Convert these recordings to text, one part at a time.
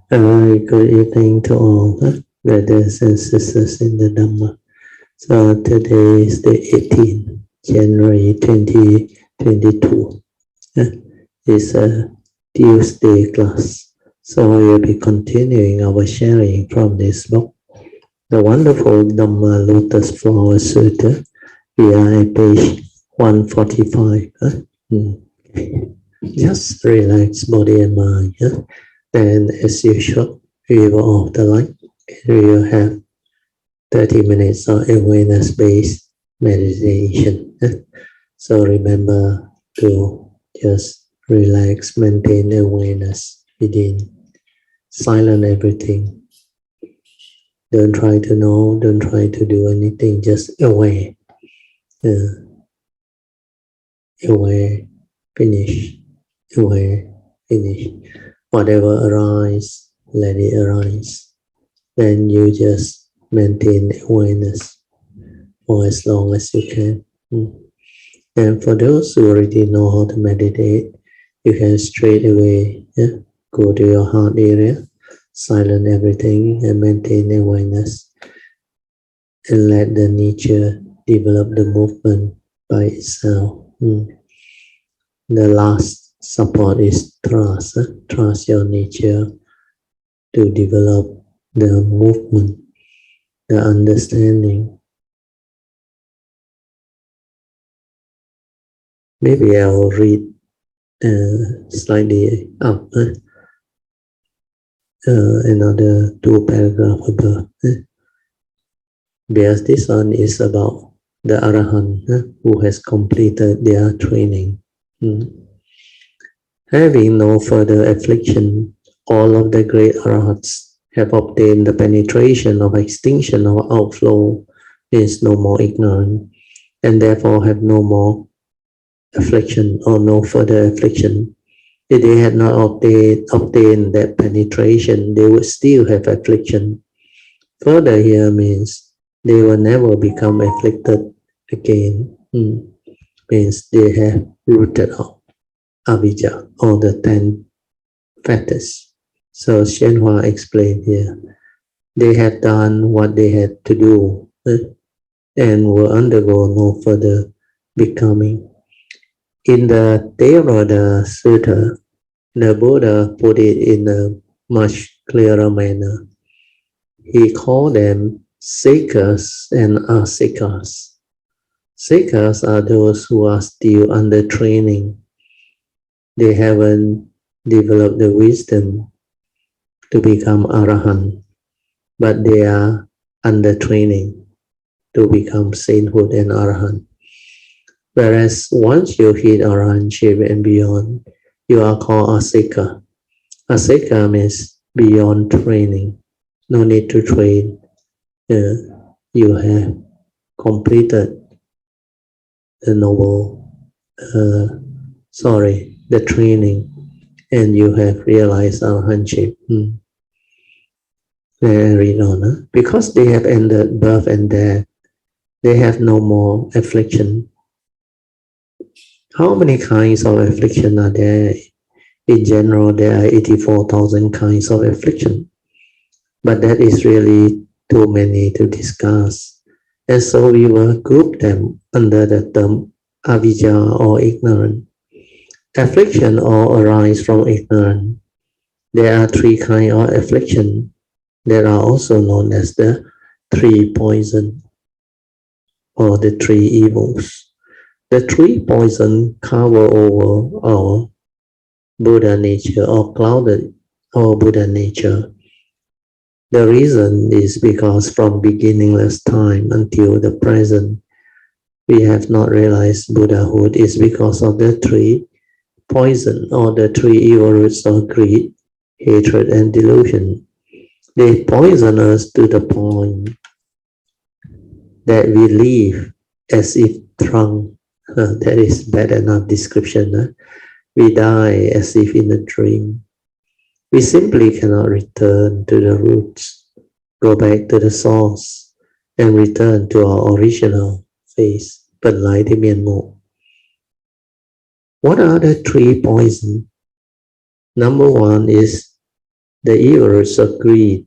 Good evening to all brothers and sisters in the Dharma. So today is the 18th January 2022. It's a Tuesday class. So we will be continuing our sharing from this book, the wonderful Dhamma Lotus Flower Sutra. We are at page 145. Just relax body and mind. Then, as usual, we will off the light. We will have 30 minutes of awareness-based meditation. So remember to just relax, maintain awareness within. Silence everything. Don't try to know, don't try to do anything, just aware. Aware, finish. Aware, finish. Whatever arises, let it arise. Then you just maintain awareness for as long as you can. And for those who already know how to meditate, you can straight away go to your heart area, silence everything and maintain awareness. And let the nature develop the movement by itself. The last support is trust. Trust your nature to develop the movement, the understanding. Maybe I'll read slightly up another 2 paragraphs above. Because this one is about the Arahant who has completed their training. Having no further affliction, all of the great Arahats have obtained the penetration of extinction or outflow, means no more ignorant, and therefore have no more affliction or no further affliction. If they had not obtained that penetration, they would still have affliction. Further here means they will never become afflicted again. Means they have rooted out Avijja, or the 10 fetters. So Hsuan explained here, they had done what they had to do and will undergo no further becoming. In the Theravada Sutra, the Buddha put it in a much clearer manner. He called them seekers and aseekers. Seekers are those who are still under training. They haven't developed the wisdom to become Arahant, but they are under training to become sainthood and Arahant. Whereas once you hit Arahantship and beyond, you are called Aseeka. Aseeka means beyond training. No need to train. You have completed the training, and you have realized Arahantship. Read on. Because they have ended birth and death, they have no more affliction. How many kinds of affliction are there? In general, there are 84,000 kinds of affliction. But that is really too many to discuss. And so we will group them under the term avijja or ignorant. Affliction all arise from ignorance. There are 3 kinds of affliction that are also known as the 3 poison or the 3 evils. The 3 poison cover over our Buddha nature or clouded our Buddha nature. The reason is because from beginningless time until the present, we have not realized Buddhahood is because of the 3 poison or the 3 evil roots of greed, hatred, and delusion. They poison us to the point that we live as if drunk. That is bad enough description. We die as if in a dream. We simply cannot return to the roots, go back to the source, and return to our original face. 本来的面目. What are the 3 poisons? Number 1 is the evil roots of greed.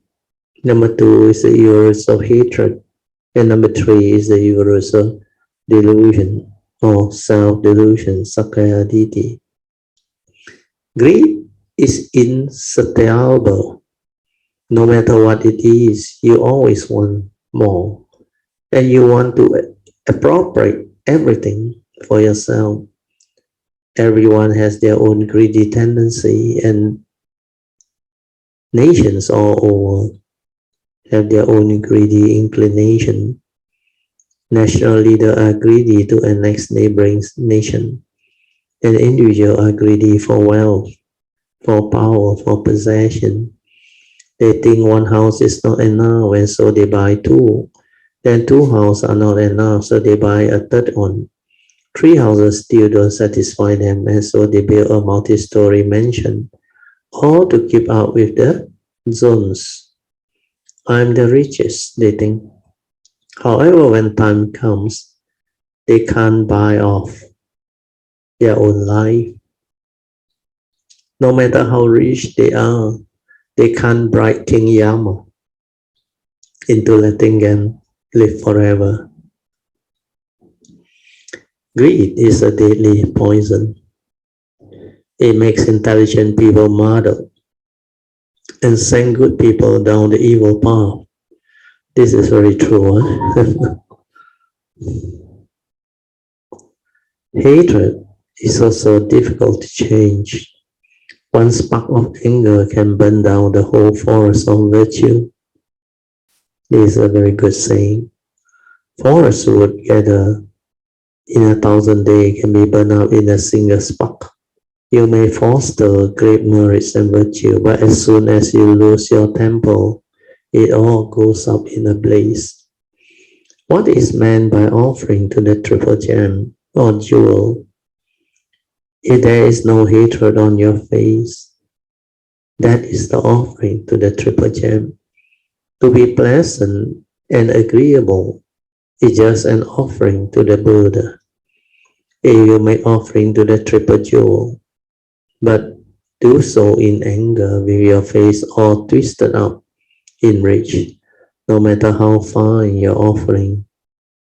Number 2 is the evil roots of hatred. And number 3 is the evil roots of delusion or self-delusion, Sakkaya Ditthi. Greed is insatiable. No matter what it is, you always want more. And you want to appropriate everything for yourself. Everyone has their own greedy tendency, and nations all over have their own greedy inclination. National leaders are greedy to annex neighboring nation, and individuals are greedy for wealth, for power, for possession. They think one house is not enough, and so they buy 2. Then 2 houses are not enough, so they buy a 3rd one. 3 houses still don't satisfy them, and so they build a multi-story mansion, all to keep up with the zones. I'm the richest, they think. However, when time comes, they can't buy off their own life. No matter how rich they are, they can't bribe King Yama into letting them live forever. Greed is a deadly poison. It makes intelligent people muddled and send good people down the evil path. This is very true. Huh? Hatred is also difficult to change. One spark of anger can burn down the whole forest of virtue. This is a very good saying. Forest wood gathered in 1,000 days can be burned out in a single spark. You may foster great merits and virtue, but as soon as you lose your temple, it all goes up in a blaze. What is meant by offering to the triple gem or jewel? If there is no hatred on your face, that is the offering to the triple gem. To be pleasant and agreeable is just an offering to the Buddha. If you make offering to the triple jewel, but do so in anger with your face all twisted up in rage, no matter how fine your offering,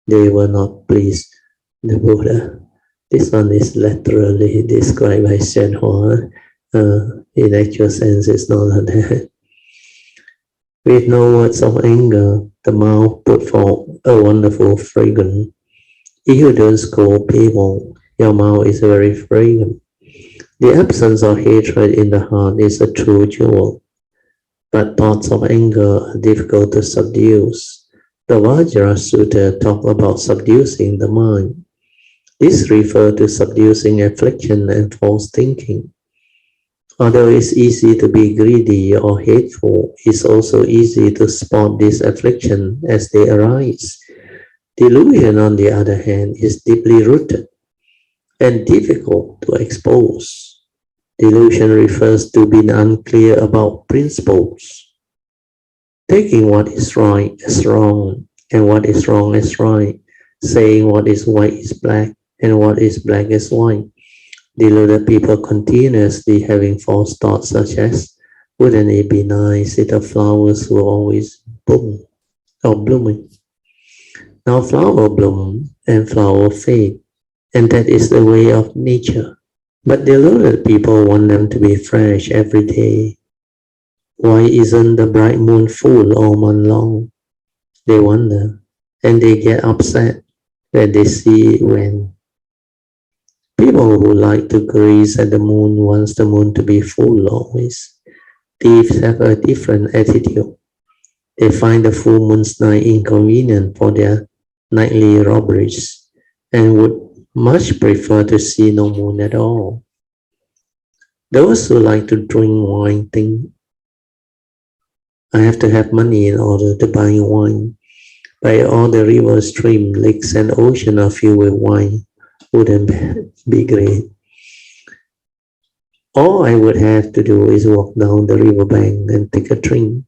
they will not please the Buddha. This one is literally described by Hsuan. In actual sense, it's not like that. With no words of anger, the mouth put forth a wonderful fragrance. If you don't scold people, your mouth is very fragrant. The absence of hatred in the heart is a true jewel, but thoughts of anger are difficult to subdue. The Vajra Sutra talks about subduing the mind. This refers to subduing affliction and false thinking. Although it's easy to be greedy or hateful, it's also easy to spot this affliction as they arise. Delusion, on the other hand, is deeply rooted and difficult to expose. Delusion refers to being unclear about principles, taking what is right as wrong and what is wrong as right, saying what is white is black and what is black is white. Deluded people continuously having false thoughts such as, wouldn't it be nice if the flowers were always blooming or blooming? Now flower bloom and flower fade, and that is the way of nature. But deluded people want them to be fresh every day. Why isn't the bright moon full all month long? They wonder, and they get upset when they see it wane. People who like to gaze at the moon wants the moon to be full always. Thieves have a different attitude. They find the full moon's night inconvenient for their nightly robberies and would much prefer to see no moon at all. Those who like to drink wine think, I have to have money in order to buy wine. But all the rivers, streams, lakes, and oceans are filled with wine. Wouldn't be great. All I would have to do is walk down the riverbank and take a drink.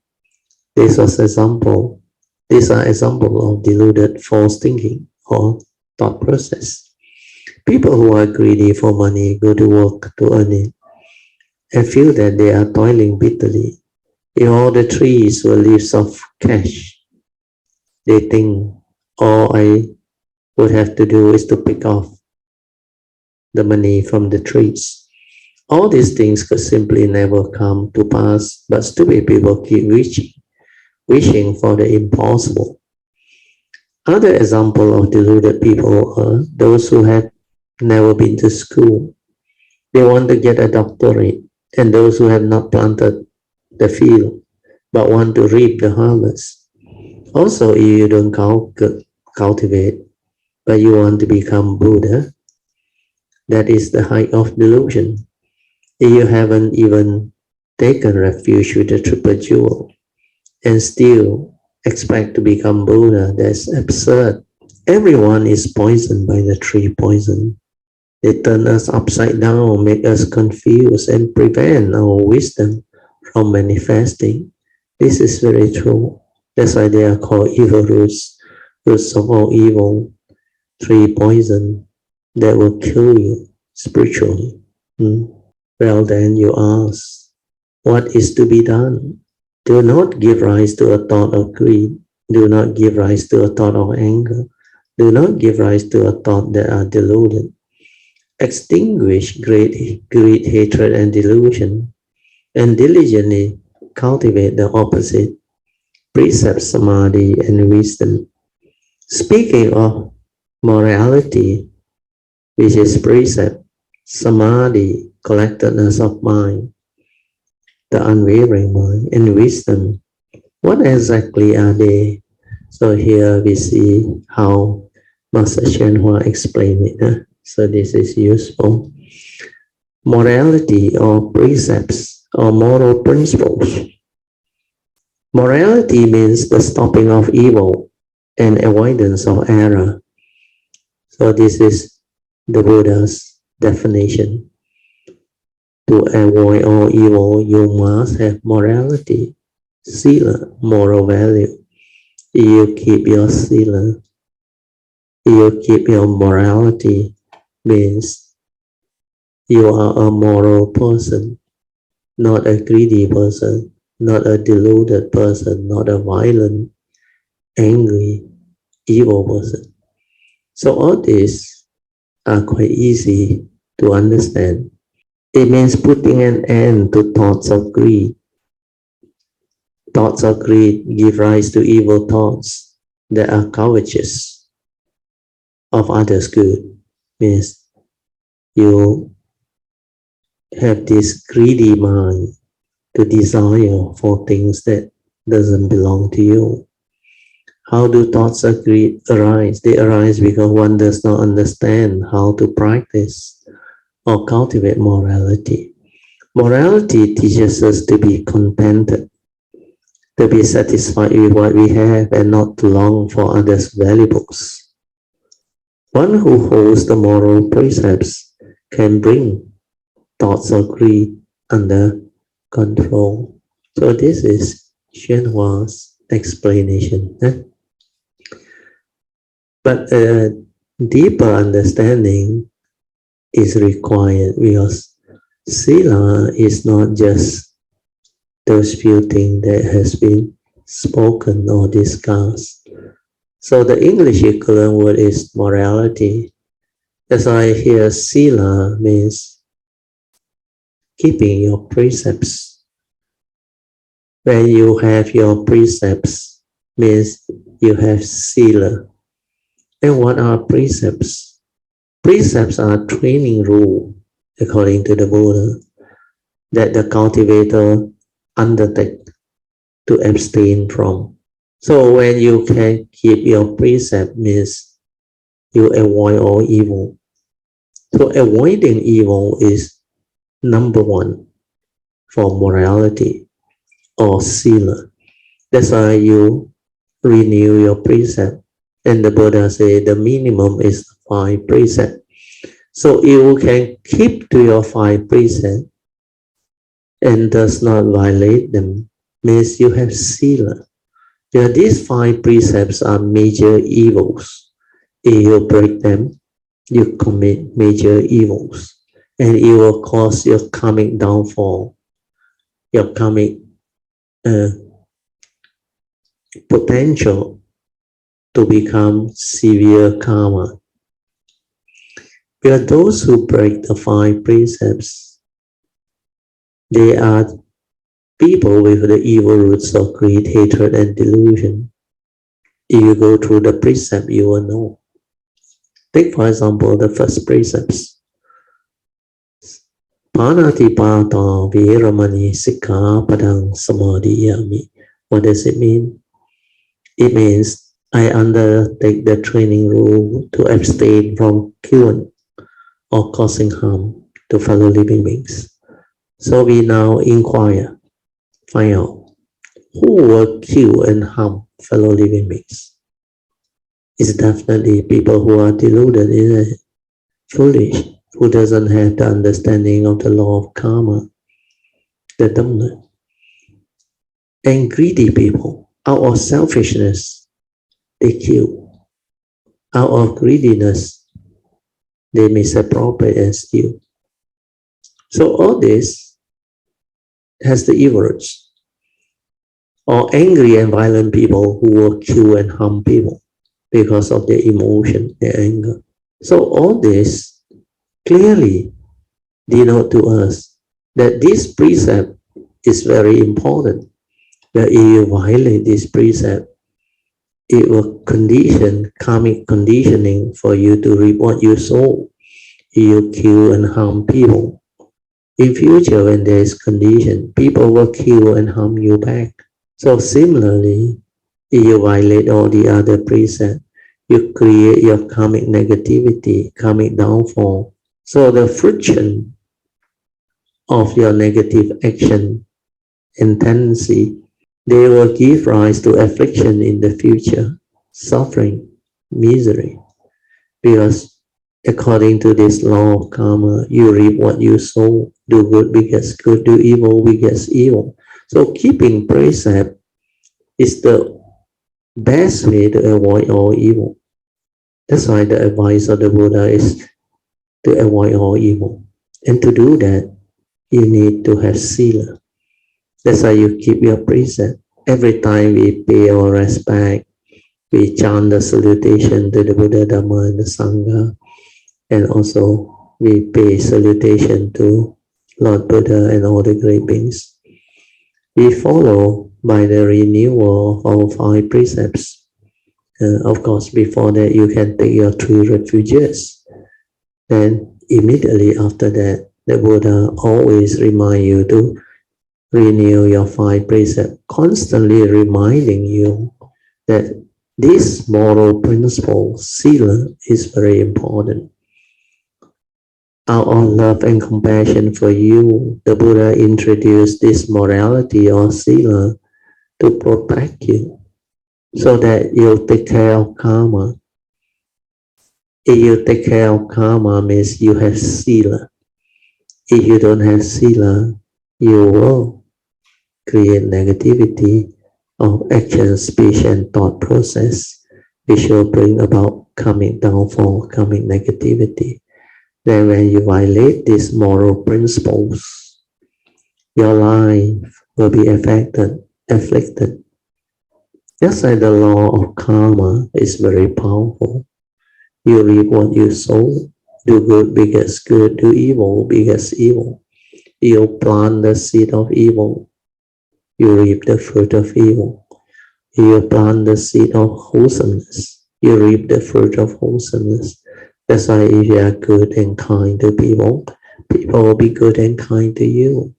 These are examples of deluded false thinking or thought process. People who are greedy for money go to work to earn it and feel that they are toiling bitterly. If all the trees were leaves of cash, they think all I would have to do is to pick off the money from the trees. All these things could simply never come to pass, but stupid people keep wishing for the impossible. Other example of deluded people are those who have never been to school. They want to get a doctorate, and those who have not planted the field, but want to reap the harvest. Also, if you don't cultivate, but you want to become Buddha, that is the height of delusion. If you haven't even taken refuge with the triple jewel, and still expect to become Buddha, that's absurd. Everyone is poisoned by the three poison. They turn us upside down, make us confused, and prevent our wisdom from manifesting. This is very true. That's why they are called evil roots, roots of all evil, three poison that will kill you spiritually. Well, then you ask, what is to be done? Do not give rise to a thought of greed. Do not give rise to a thought of anger. Do not give rise to a thought that are deluded. Extinguish greed, hatred, and delusion, and diligently cultivate the opposite, precept, samadhi, and wisdom. Speaking of morality, which is precept, samadhi, collectedness of mind, the unwavering mind, and wisdom, what exactly are they? So here we see how Master Hsuan explained it. So this is useful. Morality or precepts or moral principles. Morality means the stopping of evil and avoidance of error. So this is the Buddha's definition. To avoid all evil, you must have morality, sila, moral value. If you keep your sila, if you keep your morality, means you are a moral person, not a greedy person, not a deluded person, not a violent, angry, evil person. So all these are quite easy to understand. It means putting an end to thoughts of greed. Thoughts of greed give rise to evil thoughts that are covetous of others' good. Means you have this greedy mind to desire for things that doesn't belong to you. How do thoughts of greed arise? They arise because one does not understand how to practice or cultivate morality. Morality teaches us to be contented, to be satisfied with what we have and not to long for others' valuables. One who holds the moral precepts can bring thoughts of greed under control. So this is Hsuan's explanation. But a deeper understanding is required because sila is not just those few things that has been spoken or discussed. So the English equivalent word is morality. As I hear sila means keeping your precepts. When you have your precepts, means you have sila. And what are precepts? Precepts are training rule, according to the Buddha, that the cultivator undertake to abstain from. So when you can keep your precept, means you avoid all evil. So avoiding evil is number one for morality or sila. That's why you renew your precept. And the Buddha said the minimum is 5 precepts. So you can keep to your 5 precepts and does not violate them, means you have sila. Yeah, these 5 precepts are major evils. If you break them, you commit major evils, and it will cause your karmic downfall, your karmic potential to become severe karma. Because those who break the 5 precepts, they are people with the evil roots of greed, hatred, and delusion. If you go through the precept, you will know. Take, for example, the first precepts. Panatipata Viramani Sikkhapadang Samadhiyami. What does it mean? It means I undertake the training rule to abstain from killing or causing harm to fellow living beings. So we now inquire, find out, who will kill and harm fellow living beings? It's definitely people who are deluded, foolish, who doesn't have the understanding of the law of karma, the Dharma. And greedy people, out of selfishness, they kill. Out of greediness, they misappropriate and steal. So all this has the evil roots. Or angry and violent people who will kill and harm people because of their emotion, their anger. So all this clearly denote to us that this precept is very important. That if you violate this precept, it will condition karmic conditioning for you to reap what you sow. If you kill and harm people, in future when there is condition, people will kill and harm you back. So similarly, if you violate all the other precepts, you create your karmic negativity, karmic downfall. So the friction of your negative action and tendency, they will give rise to affliction in the future, suffering, misery. Because according to this law of karma, you reap what you sow. Do good begets good, do evil begets evil. So keeping precept is the best way to avoid all evil. That's why the advice of the Buddha is to avoid all evil. And to do that, you need to have sila. That's why you keep your precept. Every time we pay our respect, we chant the salutation to the Buddha, Dharma, and the Sangha. And also we pay salutation to Lord Buddha and all the great beings. We follow by the renewal of 5 precepts. Of course, before that, you can take your 3 refuges. Then immediately after that, the Buddha always remind you to renew your 5 precepts, constantly reminding you that this moral principle, sila, is very important. Out of love and compassion for you, the Buddha introduced this morality or sila to protect you, so that you'll take care of karma. If you take care of karma, means you have sila. If you don't have sila, you will create negativity of action, speech, and thought process, which will bring about karmic downfall, karmic negativity. Then when you violate these moral principles, your life will be afflicted. Just like the law of karma is very powerful. You reap what you sow. Do good begets good. Do evil begets evil. You plant the seed of evil. You reap the fruit of evil. You plant the seed of wholesomeness. You reap the fruit of wholesomeness. That's why if you are good and kind to people, people will be good and kind to you.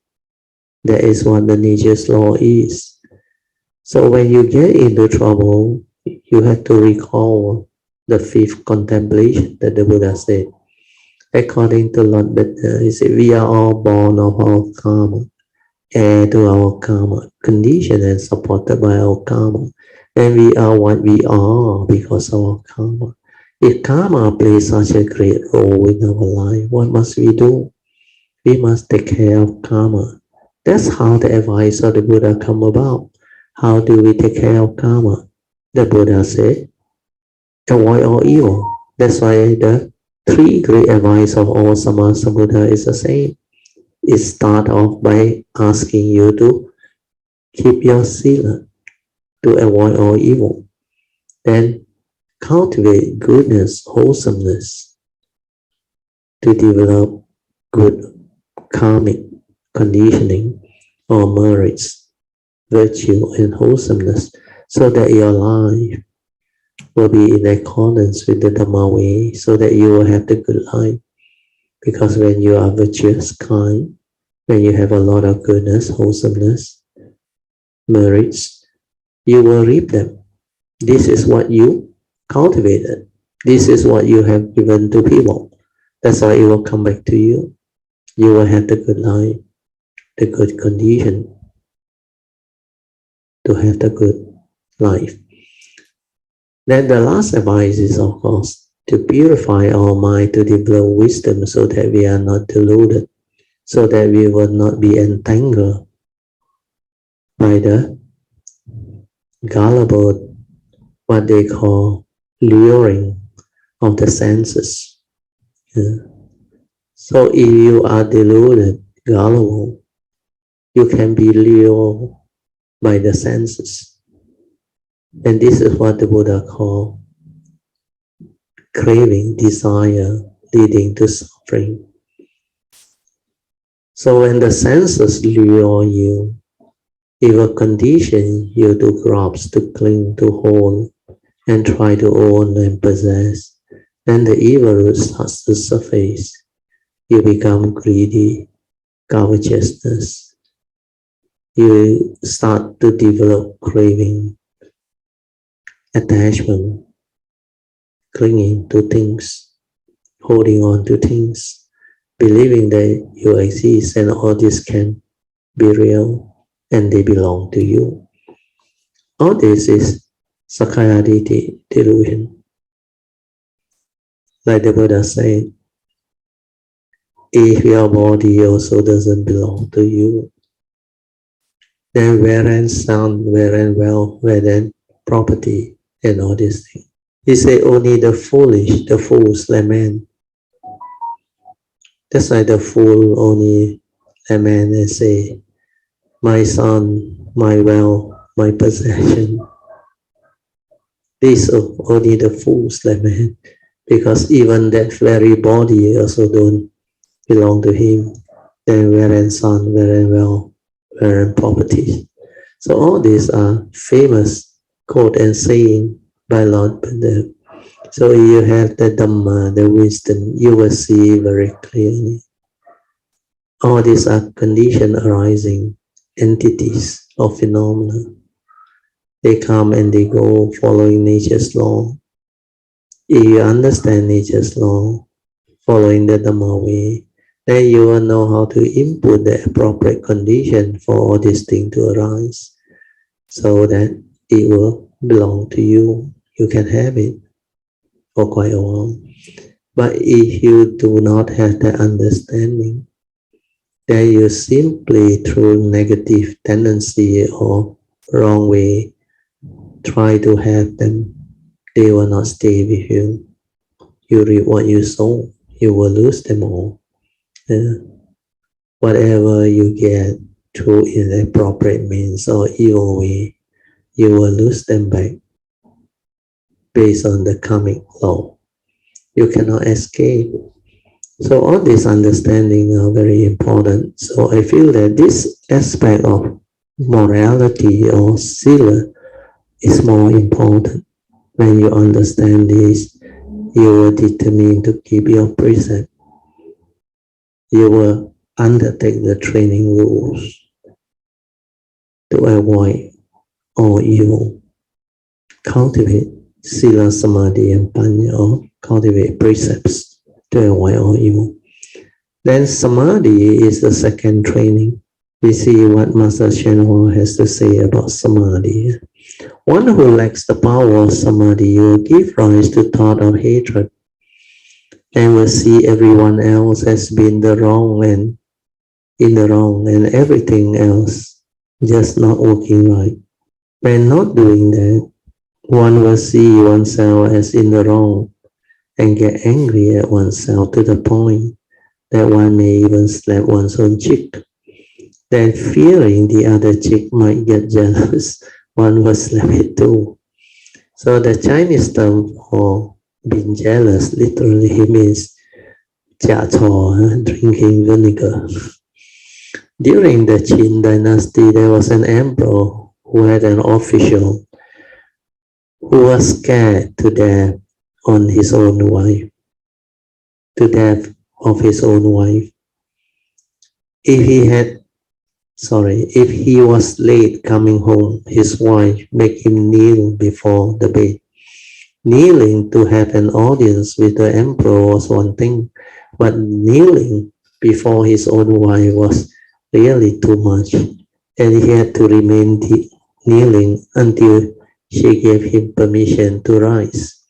That is what the nature's law is. So when you get into trouble, you have to recall the 5th contemplation that the Buddha said. According to Lord Buddha, he said, we are all born of our karma, heir to our karma, conditioned and supported by our karma. And we are what we are because of our karma. If karma plays such a great role in our life, what must we do? We must take care of karma. That's how the advice of the Buddha come about. How do we take care of karma? The Buddha said, avoid all evil. That's why the 3 great advice of all Sammasambuddha is the same. It starts off by asking you to keep your sila to avoid all evil. Then cultivate goodness, wholesomeness to develop good karmic conditioning or merits, virtue and wholesomeness, so that your life will be in accordance with the Dharma way, so that you will have the good life. Because when you are virtuous, kind, when you have a lot of goodness, wholesomeness, merits, you will reap them. This is what you cultivated. This is what you have given to people. That's why it will come back to you. You will have the good life, the good condition to have the good life. Then the last advice is, of course, to purify our mind, to develop wisdom so that we are not deluded, so that we will not be entangled by the gullible, what they call luring of the senses. So if you are deluded, gullible, you can be lured by the senses. And this is what the Buddha called craving, desire, leading to suffering. So when the senses lure you, it will condition you to grasp, to cling, to hold, and try to own and possess. Then the evil root starts to surface. You become greedy, covetousness. You start to develop craving, attachment, clinging to things, holding on to things, believing that you exist and all this can be real and they belong to you. All this is Sakkaya Ditthi delusion. Like the Buddha said, if your body also doesn't belong to you, then where and sound, where and wealth, where then property and all these things. He said only the foolish, the fools lament. That's why the fool only lament and say, my son, my wealth, my possession. These are only the fools lament, because even that very body also don't belong to him. Then where and son, where and wealth, where and property. So all these are famous quote and saying by Lord Buddha. So if you have the Dhamma, the wisdom, you will see very clearly. All these are condition arising entities or phenomena. They come and they go following nature's law. If you understand nature's law, following the Dhamma way, then you will know how to input the appropriate condition for all these things to arise, so that it will belong to you. You can have it for quite a while. But if you do not have the understanding, then you simply through negative tendency or wrong way try to have them. They will not stay with you. You reap what you sow. You will lose them all. Whatever you get through inappropriate means or evil way, you will lose them back based on the karmic law. You cannot escape. So all these understanding are very important. So I feel that this aspect of morality or sila is more important. When you understand this, you will determine to keep your precept. You will undertake the training rules to avoid all evil. Cultivate sila, samadhi, and panya, or cultivate precepts to avoid all evil. Then samadhi is the second training. We see what Master Shenhua has to say about samadhi. One who lacks the power of samadhi will give rise to thought of hatred and will see everyone else as being the wrong and in the wrong and everything else just not working right. When not doing that, one will see oneself as in the wrong and get angry at oneself to the point that one may even slap one's own cheek. Then fearing the other chick might get jealous, one was left too. So the Chinese term for being jealous literally means 假错, drinking vinegar. During the Qin dynasty, there was an emperor who had an official who was scared to death of his own wife. If he was late coming home, his wife made him kneel before the bed. Kneeling to have an audience with the emperor was one thing, but kneeling before his own wife was really too much, and he had to remain kneeling until she gave him permission to rise.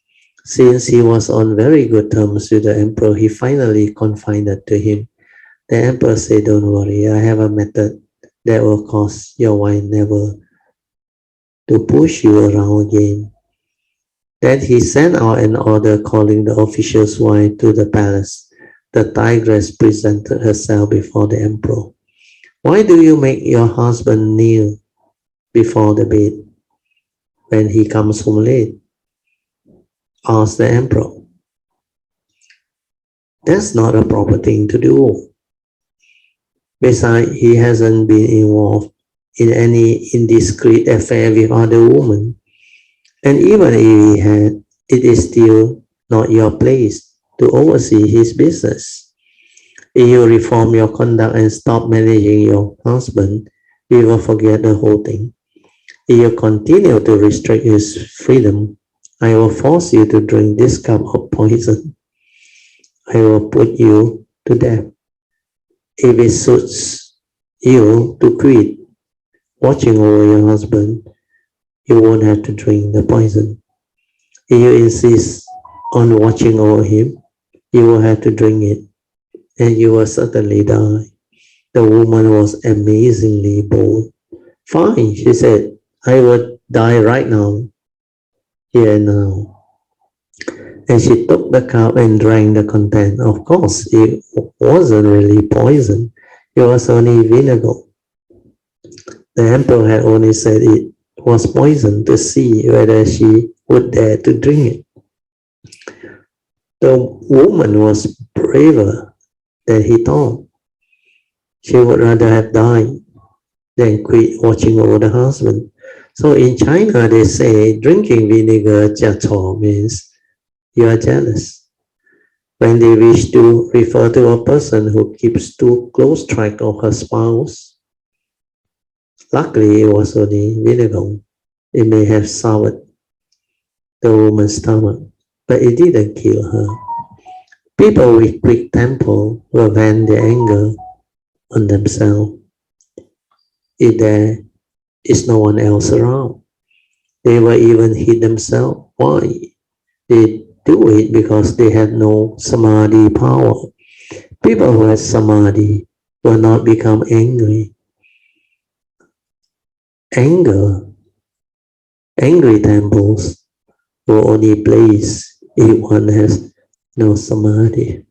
Since he was on very good terms with the emperor, he finally confided to him. The emperor said, "Don't worry, I have a method that will cause your wife never to push you around again." Then he sent out an order calling the official's wife to the palace. The tigress presented herself before the emperor. "Why do you make your husband kneel before the bed when he comes home late?" asked the emperor. "That's not a proper thing to do. Besides, he hasn't been involved in any indiscreet affair with other women. And even if he had, it is still not your place to oversee his business. If you reform your conduct and stop managing your husband, we will forget the whole thing. If you continue to restrict his freedom, I will force you to drink this cup of poison. I will put you to death. If it suits you to quit watching over your husband, you won't have to drink the poison. If you insist on watching over him, you will have to drink it, and you will certainly die." The woman was amazingly bold. "Fine," she said, "I will die right now, here and now." And she took the cup and drank the content. Of course, it wasn't really poison. It was only vinegar. The emperor had only said it was poison to see whether she would dare to drink it. The woman was braver than he thought. She would rather have died than quit watching over the husband. So in China, they say drinking vinegar 假错 means you are jealous. When they wish to refer to a person who keeps too close track of her spouse, luckily it was only vinegar. It may have soured the woman's stomach, but it didn't kill her. People with quick temper will vent their anger on themselves if there is no one else around. They will even hit themselves. Why? They do it because they have no samadhi power. People who have samadhi will not become angry. Angry temples will only blaze if one has no samadhi.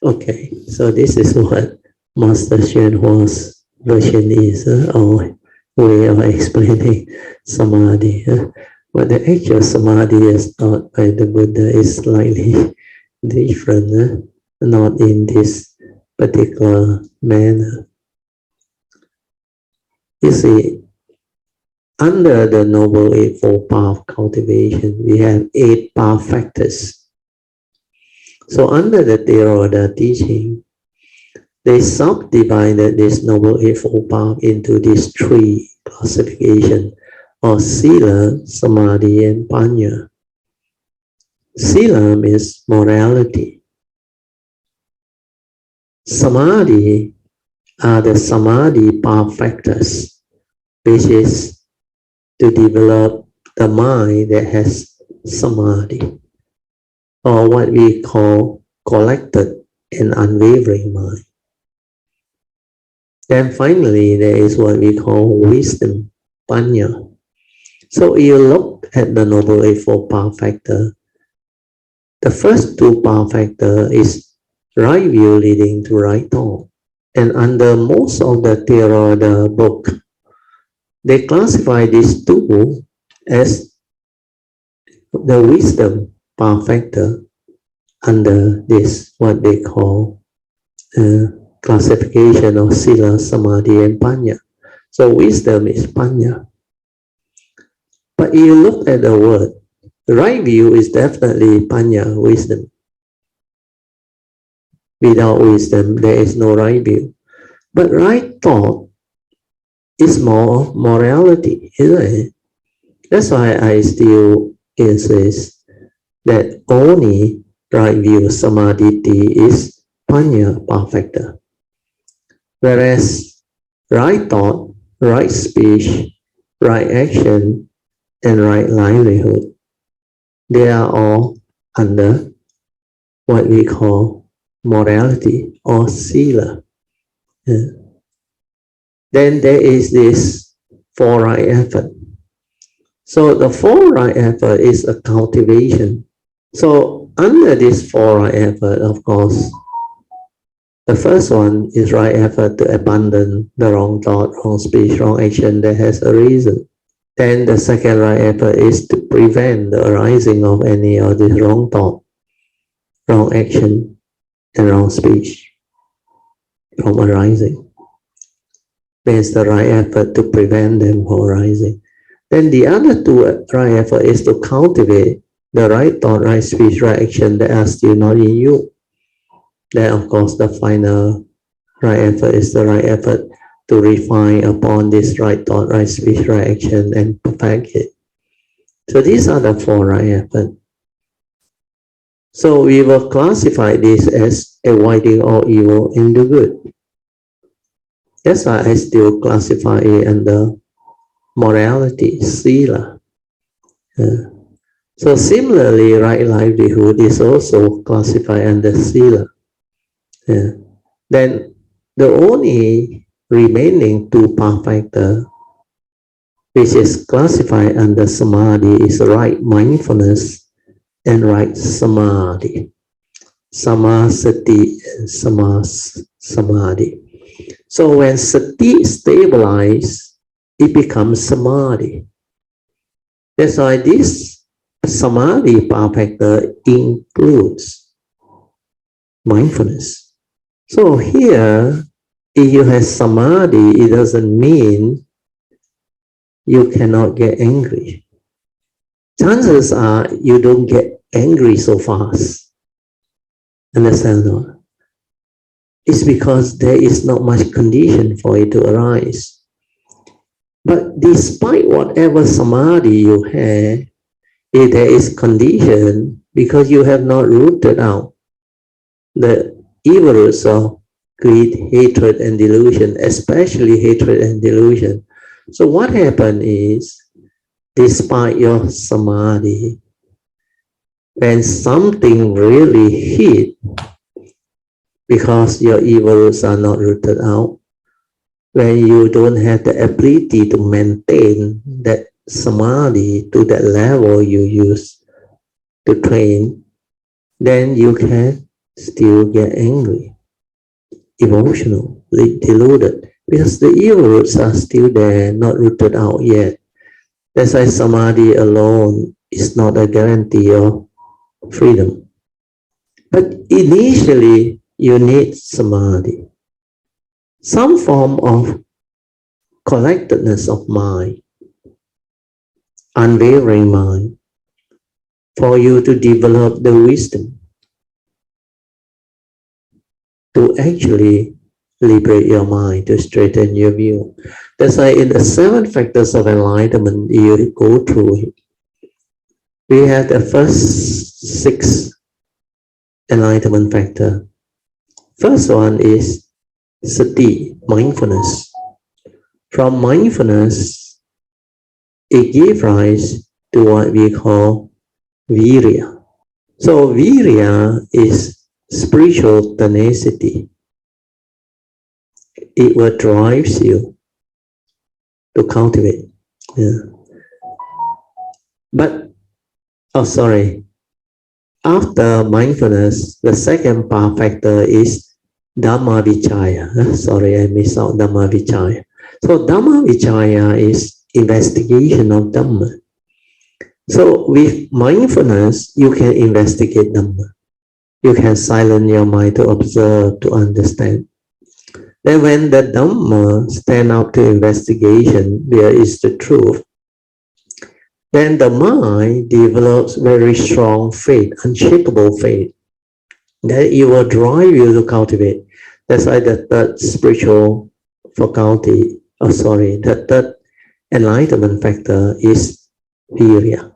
Okay, so this is what Master Hsuan's version is, or way of explaining samadhi. But the actual samadhi as taught by the Buddha is slightly different, not in this particular manner. You see, under the Noble Eightfold Path cultivation, we have 8 path factors. So under the Theravada teaching, they subdivided this Noble Eightfold Path into these 3 classifications of Sila, Samadhi, and Panya. Sila means morality. Samadhi are the Samadhi path factors, which is to develop the mind that has Samadhi, or what we call collected and unwavering mind. Then finally, there is what we call wisdom, Panya. So you look at the Noble Eightfold Path factor. The first 2 path factor is right view leading to right thought, And under most of the Theravada book, they classify these two as the wisdom power factor under this, what they call classification of Sila, Samadhi, and Panya. So wisdom is Panya. But if you look at the word, the right view is definitely Panya, wisdom. Without wisdom, there is no right view. But right thought is more of morality, isn't it? That's why I still insist that only right view, Samadhi, is Panya power factor. Whereas right thought, right speech, right action, and right livelihood, they are all under what we call morality or sila. Then there is this four right effort. So the four right effort is a cultivation. So under this four right effort, of course, the first one is right effort to abandon the wrong thought, wrong speech, wrong action that has a reason. Then the second right effort is to prevent the arising of any of this wrong thought, wrong action, and wrong speech from arising. There's the right effort to prevent them from arising. Then the other two right effort is to cultivate the right thought, right speech, right action that are still not in you. Then of course the final right effort is the right effort to refine upon this right thought, right speech, right action and perfect it. So these are the four right effort. So we will classify this as avoiding all evil and do good. That's why I still classify it under morality, sila. So similarly, right livelihood is also classified under sila. Then the only remaining two power factor which is classified under samadhi is right mindfulness and right samadhi. Samasati and samadhi. So when sati stabilizes, it becomes samadhi. That's why this samadhi power factor includes mindfulness. So here, if you have samadhi, it doesn't mean you cannot get angry. Chances are you don't get angry so fast. Understand that? It's because there is not much condition for it to arise. But despite whatever samadhi you have, if there is condition, because you have not rooted out the evil roots of greed, hatred, and delusion, especially hatred and delusion. So what happened is, despite your samadhi, when something really hit, because your evil roots are not rooted out, when you don't have the ability to maintain that samadhi to that level you use to train, then you can still get angry, emotional, deluded, because the evil roots are still there, not rooted out yet. That's why samadhi alone is not a guarantee of freedom. But initially, you need samadhi, some form of collectedness of mind, unwavering mind, for you to develop the wisdom to actually liberate your mind, to straighten your view. That's why in the 7 factors of enlightenment, you go through it. We have the first 6 enlightenment factor. First one is sati, mindfulness. From mindfulness, it gives rise to what we call virya. So virya is spiritual tenacity. It will drive you to cultivate. But, after mindfulness, the second power factor is Dhamma Vichaya. Sorry, I missed out Dhamma Vichaya. So Dhamma Vichaya is investigation of Dhamma. So with mindfulness, you can investigate Dhamma. You can silence your mind to observe, to understand. Then when the Dhamma stand up to investigation, there is the truth. Then the mind develops very strong faith, unshakable faith, that it will drive you to cultivate. That's why the third spiritual faculty, the third enlightenment factor is virya.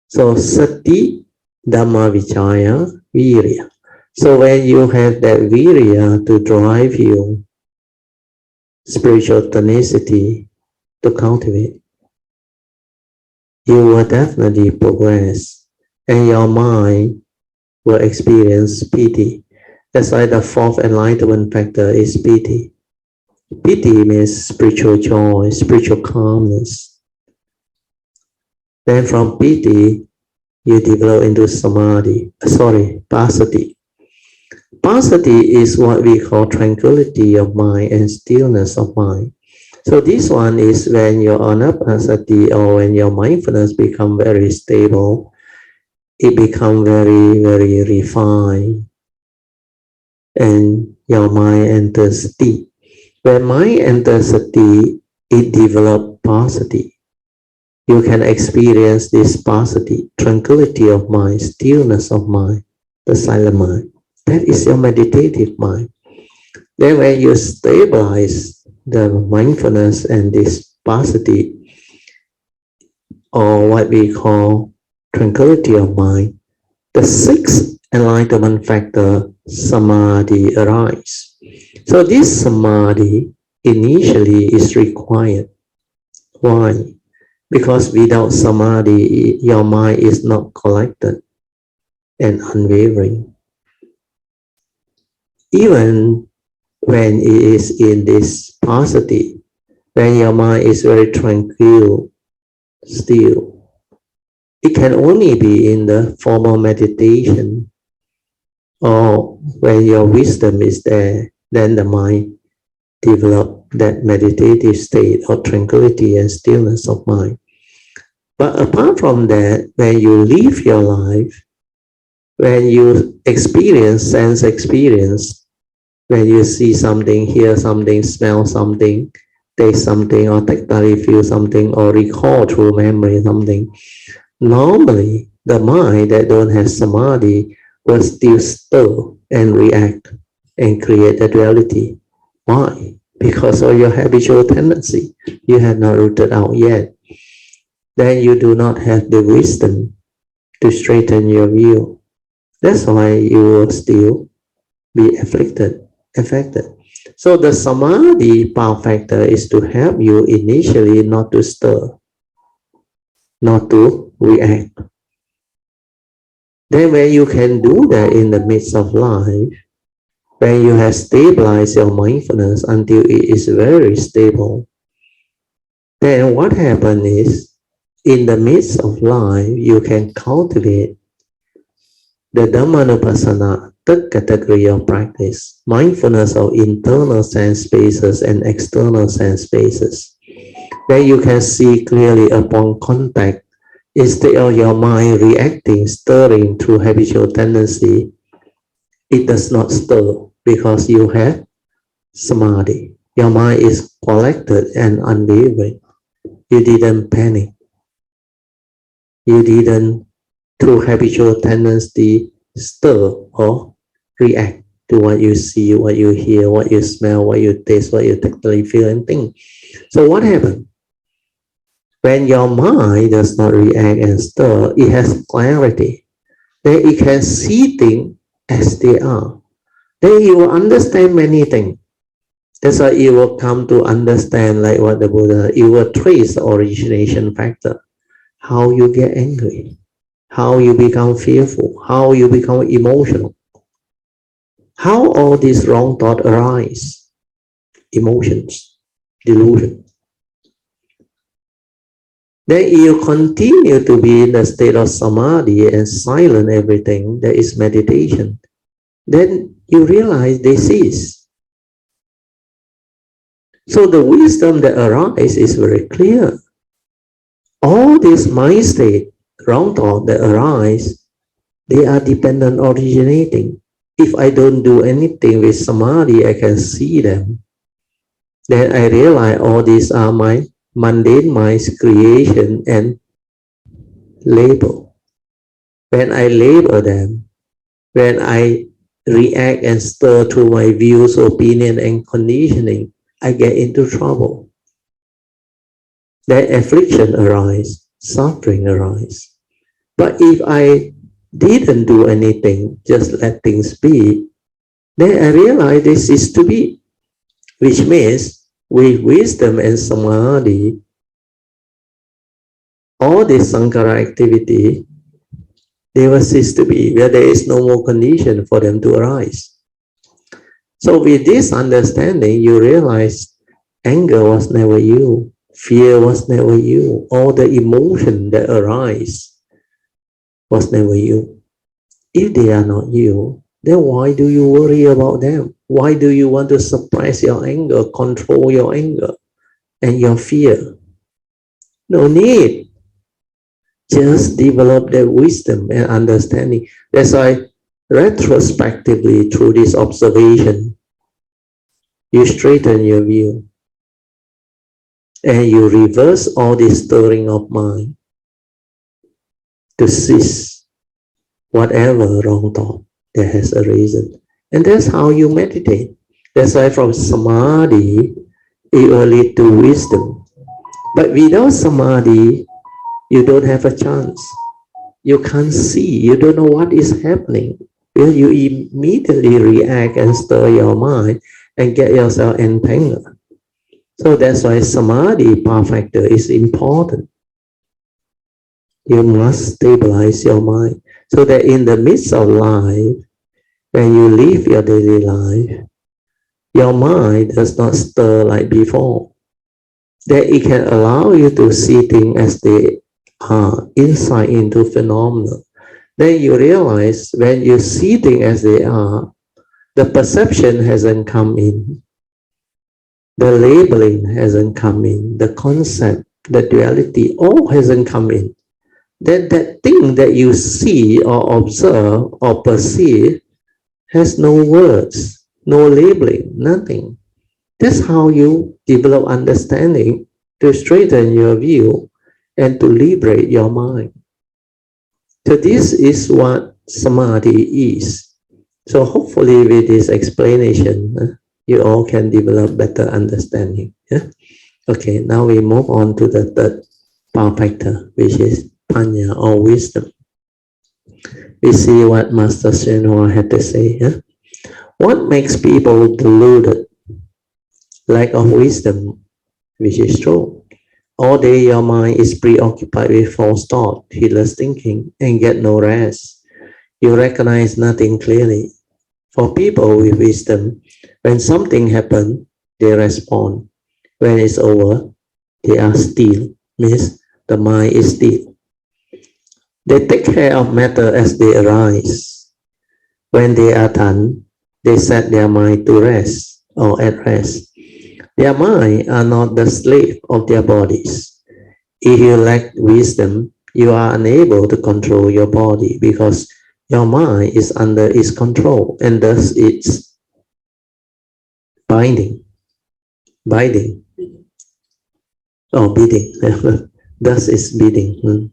So sati, dhamma vichaya, virya. So when you have that virya to drive you, spiritual tenacity to cultivate, you will definitely progress, and your mind will experience piti. That's why the fourth enlightenment factor is piti. Piti means spiritual joy, spiritual calmness. Then from piti, you develop into samadhi, passaddhi. Passaddhi is what we call tranquility of mind and stillness of mind. So this one is when your anapanasati or when your mindfulness become very stable, it become very, very refined, and your mind enters sati. When mind enters sati, it develops passaddhi. You can experience this passaddhi, tranquility of mind, stillness of mind, the silent mind. That is your meditative mind. Then when you stabilize the mindfulness and this passaddhi, or what we call tranquility of mind, the sixth enlightenment factor, samadhi, arises. So this samadhi initially is required. Why? Because without samadhi, your mind is not collected and unwavering. Even when it is in this passaddhi, when your mind is very tranquil, still, it can only be in the formal meditation, or when your wisdom is there, then the mind develop that meditative state of tranquility and stillness of mind. But apart from that, when you live your life, when you experience sense experience, when you see something, hear something, smell something, taste something, or tactily feel something, or recall through memory something, normally the mind that don't have samadhi will still stir and react and create a duality. Why? Because of your habitual tendency. You have not rooted out yet. Then you do not have the wisdom to straighten your view. That's why you will still be affected. So the samadhi power factor is to help you initially not to stir, not to react. Then when you can do that in the midst of life, when you have stabilized your mindfulness until it is very stable, then what happens is, in the midst of life, you can cultivate the Dhammanupassana, third category of practice, mindfulness of internal sense spaces and external sense spaces, where you can see clearly upon contact, instead of your mind reacting, stirring through habitual tendency, it does not stir because you have samadhi. Your mind is collected and unwavering. You didn't panic. You didn't, through habitual tendency, stir or react to what you see, what you hear, what you smell, what you taste, what you tactily feel and think. So what happened? When your mind does not react and stir, it has clarity. Then it can see things as they are. Then you will understand many things. That's why you will come to understand, like what the Buddha, you will trace the origination factor. How you get angry, how you become fearful, how you become emotional, how all these wrong thoughts arise, emotions, delusion. Then you continue to be in the state of samadhi and silent everything, that is meditation. then you realize they cease. So the wisdom that arises is very clear. All this mind state, wrong thought that arise, they are dependent originating. If I don't do anything with samadhi, I can see them. Then I realize all these are my mundane mind's creation and label. When I label them, when I react and stir through my views, opinion, and conditioning, I get into trouble. Then affliction arises, suffering arises. But if I didn't do anything, just let things be, then I realize this is to be, which means with wisdom and samadhi, all this sankhara activity, they will cease to be, where there is no more condition for them to arise. So with this understanding, you realize anger was never you, fear was never you, all the emotion that arise was never you. If they are not you, then why do you worry about them? Why do you want to suppress your anger, control your anger and your fear? No need. Just develop that wisdom and understanding. That's why retrospectively through this observation, you straighten your view and you reverse all this stirring of mind to cease whatever wrong thought that has arisen. And that's how you meditate. That's why from samadhi, it will lead to wisdom. But without samadhi, you don't have a chance. You can't see. You don't know what is happening. You immediately react and stir your mind and get yourself entangled. So that's why samadhi perfecter is important. You must stabilize your mind so that in the midst of life, when you live your daily life, your mind does not stir like before. That it can allow you to see things as they are, insight into phenomena. Then you realize when you see things as they are, the perception hasn't come in. The labeling hasn't come in. The concept, the duality, all hasn't come in. Then that thing that you see or observe or perceive has no words, no labeling, nothing. That's how you develop understanding to straighten your view and to liberate your mind. So this is what samadhi is. So hopefully with this explanation, you all can develop better understanding. Yeah? Okay, now we move on to the third perfecter, which is panya or wisdom. We see what Master Hsuan had to say. Yeah? What makes people deluded? Lack of wisdom, which is true. All day your mind is preoccupied with false thought, heedless thinking, and get no rest. You recognize nothing clearly. For people with wisdom, when something happens, they respond. When it's over, they are still. Means the mind is still. They take care of matter as they arise. When they are done, they set their mind to rest or at rest. Their mind are not the slave of their bodies. If you lack wisdom, you are unable to control your body because your mind is under its control and thus it's bidding, thus it's bidding.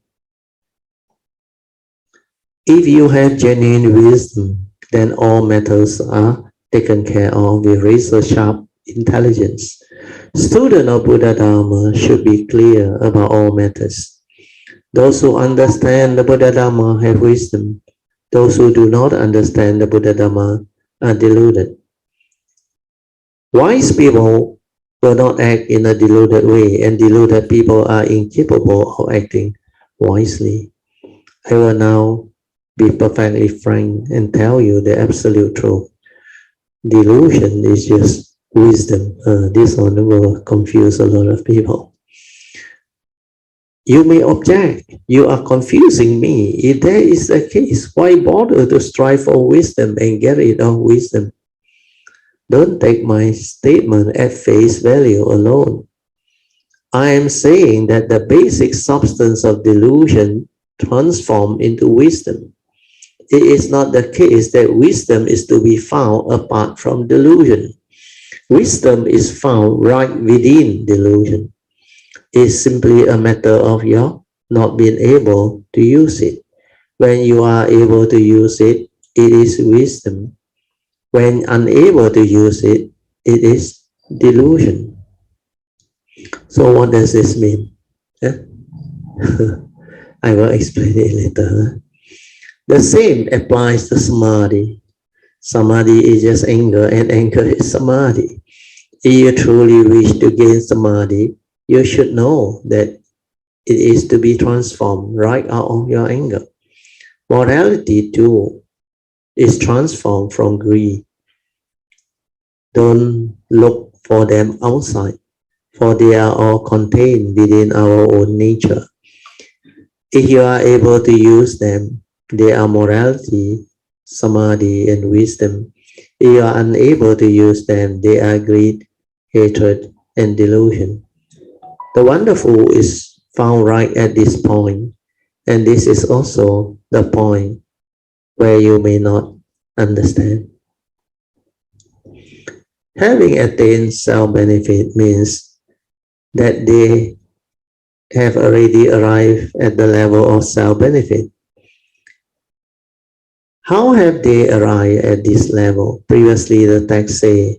If you have genuine wisdom, then all matters are taken care of with razor-sharp intelligence. Students of Buddha Dharma should be clear about all matters. Those who understand the Buddha Dharma have wisdom. Those who do not understand the Buddha Dharma are deluded. Wise people will not act in a deluded way, and deluded people are incapable of acting wisely. I will now be perfectly frank and tell you the absolute truth. Delusion is just wisdom. This one will confuse a lot of people. You may object, you are confusing me. If that is the case, why bother to strive for wisdom and get rid of wisdom? Don't take my statement at face value alone. I am saying that the basic substance of delusion transforms into wisdom. It is not the case that wisdom is to be found apart from delusion. Wisdom is found right within delusion. It's simply a matter of your not being able to use it. When you are able to use it, it is wisdom. When unable to use it, it is delusion. So what does this mean? I will explain it later. The same applies to samadhi. Samadhi is just anger, and anger is samadhi. If you truly wish to gain samadhi, you should know that it is to be transformed right out of your anger. Morality too is transformed from greed. Don't look for them outside, for they are all contained within our own nature. If you are able to use them, they are morality, samadhi, and wisdom. If you are unable to use them, they are greed, hatred, and delusion. The wonderful is found right at this point, and this is also the point where you may not understand. Having attained self-benefit means that they have already arrived at the level of self-benefit. How have they arrived at this level? Previously, the text says,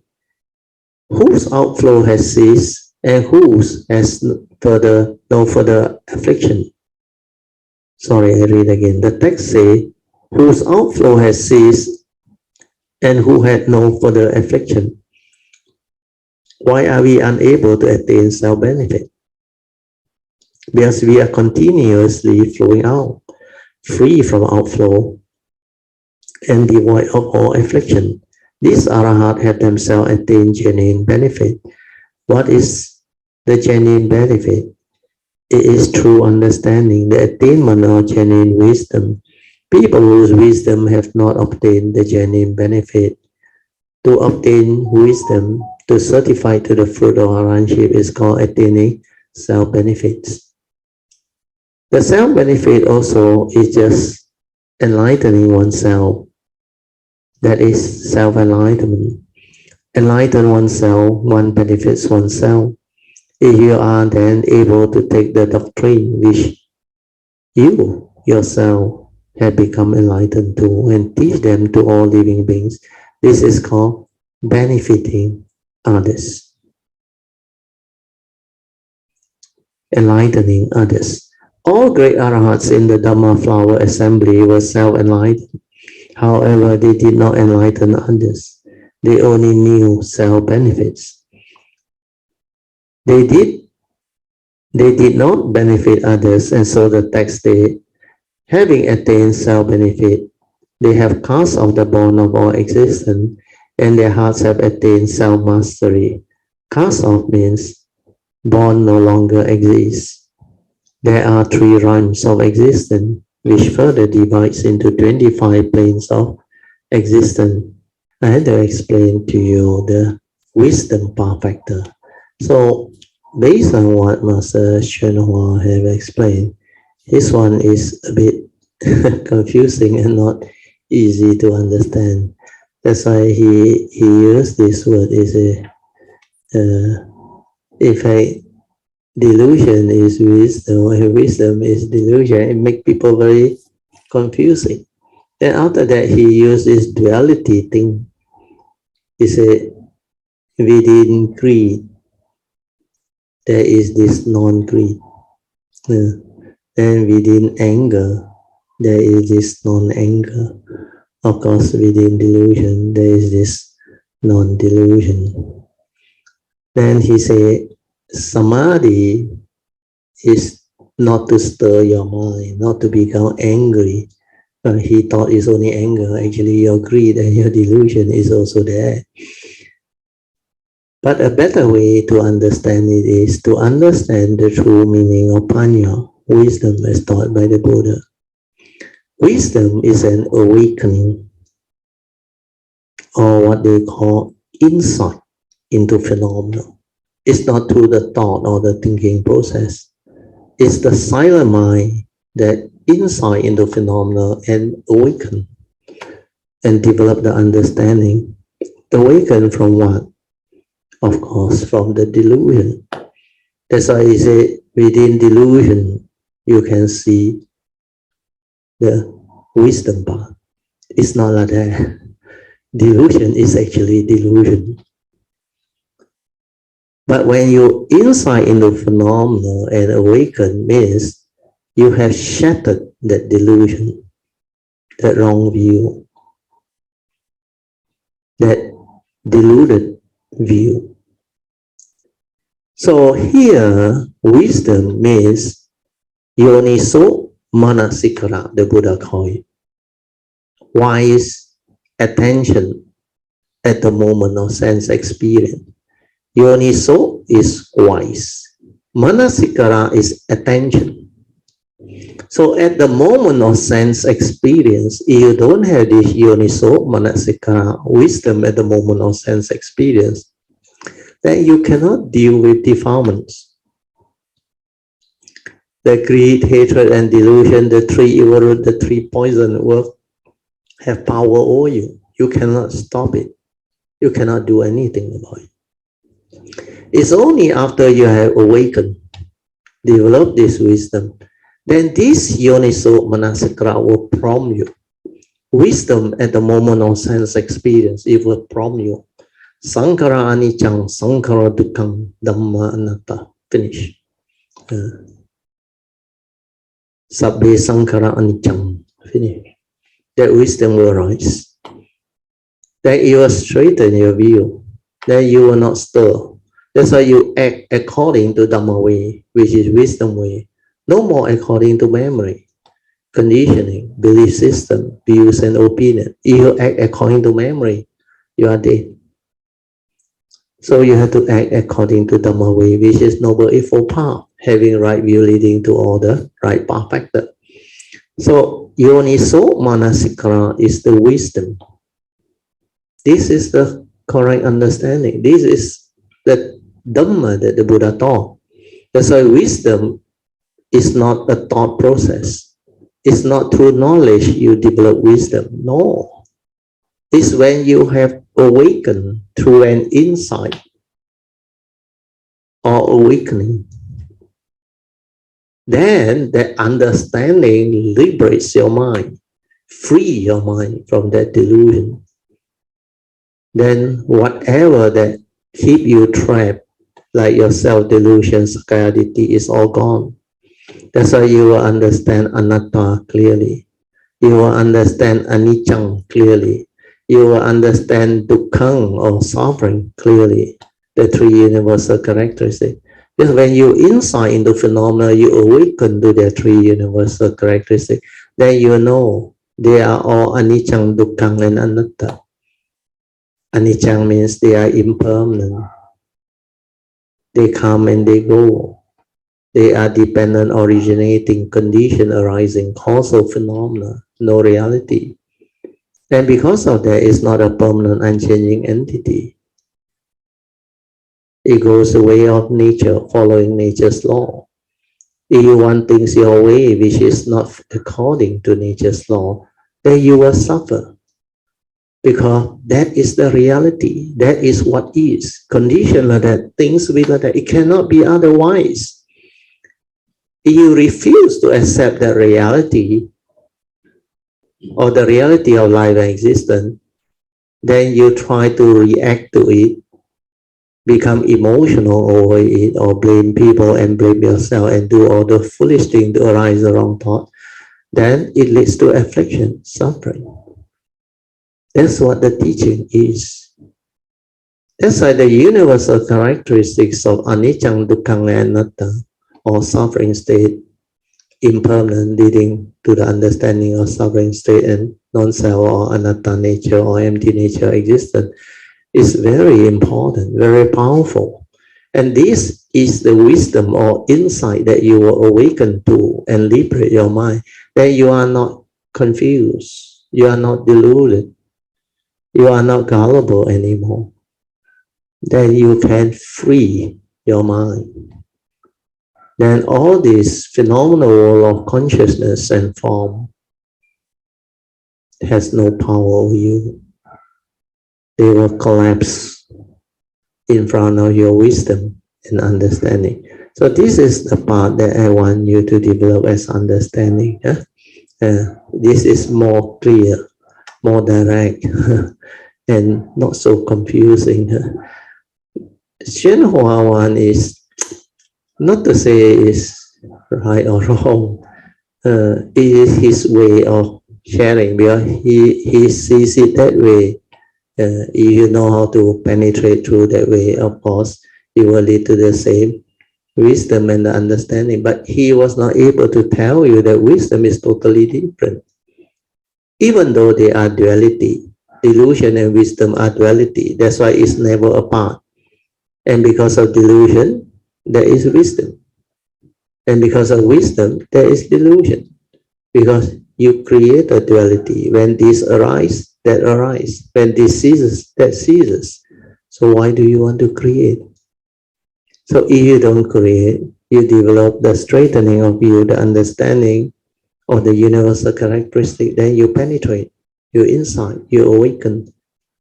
whose outflow has ceased and whose has no further affliction. Sorry, I read again. The text says, whose outflow has ceased and who had no further affliction. Why are we unable to attain self-benefit? Because we are continuously flowing out, free from outflow and devoid of all affliction. These arahats have themselves attained genuine benefit. What is the genuine benefit? It is true understanding, the attainment of genuine wisdom. People whose wisdom have not obtained the genuine benefit. To obtain wisdom, to certify to the fruit of arahantship is called attaining self-benefits. The self-benefit also is just enlightening oneself. That is self-enlightenment. Enlighten oneself, one benefits oneself. If you are then able to take the doctrine which you yourself have become enlightened to and teach them to all living beings, this is called benefiting others. Enlightening others. All great arahats in the Dhamma flower assembly were self-enlightened. However, they did not enlighten others. They only knew self-benefits. They did not benefit others, and so the text states, having attained self-benefit, they have cast off the bond of all existence, and their hearts have attained self-mastery. Cast off means bond no longer exists. There are 3 realms of existence, which further divides into 25 planes of existence. I had to explain to you the wisdom path factor. So, based on what Master Hsuan have explained, this one is a bit confusing and not easy to understand. That's why he used this word. In fact, delusion is wisdom, and wisdom is delusion. It makes people very confusing. Then after that, he used this duality thing. He said, within greed, there is this non-greed. Then within anger, there is this non-anger. Of course, within delusion, there is this non-delusion. Then he said, samadhi is not to stir your mind, not to become angry. He thought it's only anger. Actually, your greed and your delusion is also there. But a better way to understand it is to understand the true meaning of panya. wisdom as taught by the Buddha. Wisdom is an awakening, or what they call insight into phenomena. It's not through the thought or the thinking process. It's the silent mind that insight into phenomena and awaken and develop the understanding. Awaken from what? Of course, from the delusion. That's why he said, within delusion, you can see the wisdom part. It's not like that. Delusion is actually delusion. But when you insight into phenomena and awaken, means you have shattered that delusion, that wrong view, that deluded view. So here, wisdom means yoniso manasikara, the Buddha called it. Wise attention at the moment of sense experience. Yoniso is wise. Manasikara is attention. So at the moment of sense experience, if you don't have this yoniso manasikara, wisdom at the moment of sense experience, then you cannot deal with defilements. The greed, hatred, and delusion, the three evil root, the three poison will have power over you. You cannot stop it. You cannot do anything about it. It's only after you have awakened, developed this wisdom, then this yoniso manasikara will prompt you. Wisdom at the moment of sense experience, it will prompt you. Sankara anicang, sankara dukkang, dhamma anatta. Finish. Sabbe sankara anicang. Finish. That wisdom will rise. Then you will straighten your view. Then you will not stir. That's why you act according to Dhamma way, which is wisdom way. No more according to memory, conditioning, belief system, views and opinion. If you act according to memory, you are dead. So you have to act according to Dhamma way, which is Noble Eightfold Path, having right view leading to all the right path factor. So yoniso manasikara is the wisdom. This is the correct understanding. This is the Dhamma that the Buddha taught. That's why wisdom is not a thought process. It's not through knowledge you develop wisdom. No. It's when you have awakened through an insight or awakening. Then that understanding liberates your mind, free your mind from that delusion. Then whatever that keep you trapped, like your self-delusion, sakayaditi, is all gone. That's why you will understand anatta clearly. You will understand anicca clearly. You will understand dukkhang or suffering clearly. The three universal characteristics. Because when you insight into phenomena, you awaken to their three universal characteristics. Then you know they are all anicca, dukkhang, and anatta. Anicca means they are impermanent. They come and they go. They are dependent, originating, condition, arising, causal phenomena, no reality. And because of that, it's not a permanent, unchanging entity. It goes the way of nature, following nature's law. If you want things your way, which is not according to nature's law, then you will suffer. Because that is the reality. That is what is. Condition like that, things will be like that. It cannot be otherwise. If you refuse to accept that reality, or the reality of life and existence, then you try to react to it, become emotional over it, or blame people and blame yourself and do all the foolish things to arise the wrong thought, then it leads to affliction, suffering. That's what the teaching is. That's why the universal characteristics of anicca, dukkhang, and anatta, or suffering state, impermanent, leading to the understanding of suffering state and non-self or anatta nature or empty nature existence, is very important, very powerful. And this is the wisdom or insight that you will awaken to and liberate your mind, then you are not confused, you are not deluded, you are not gullible anymore. Then you can free your mind. Then all this phenomenal world of consciousness and form has no power over you. They will collapse in front of your wisdom and understanding. So this is the part that I want you to develop as understanding. This is more clear, more direct, and not so confusing.宣化one is not to say is right or wrong. It is his way of sharing, because he sees it that way. If you know how to penetrate through that way, of course, it will lead to the same wisdom and the understanding. But he was not able to tell you that wisdom is totally different. Even though they are duality, delusion and wisdom are duality. That's why it's never apart. And because of delusion, there is wisdom. And because of wisdom, there is delusion. Because you create a duality. When this arises, that arises. When this ceases, that ceases. So why do you want to create? So if you don't create, you develop the straightening of you, the understanding of the universal characteristic, then you penetrate, you insight, you awaken,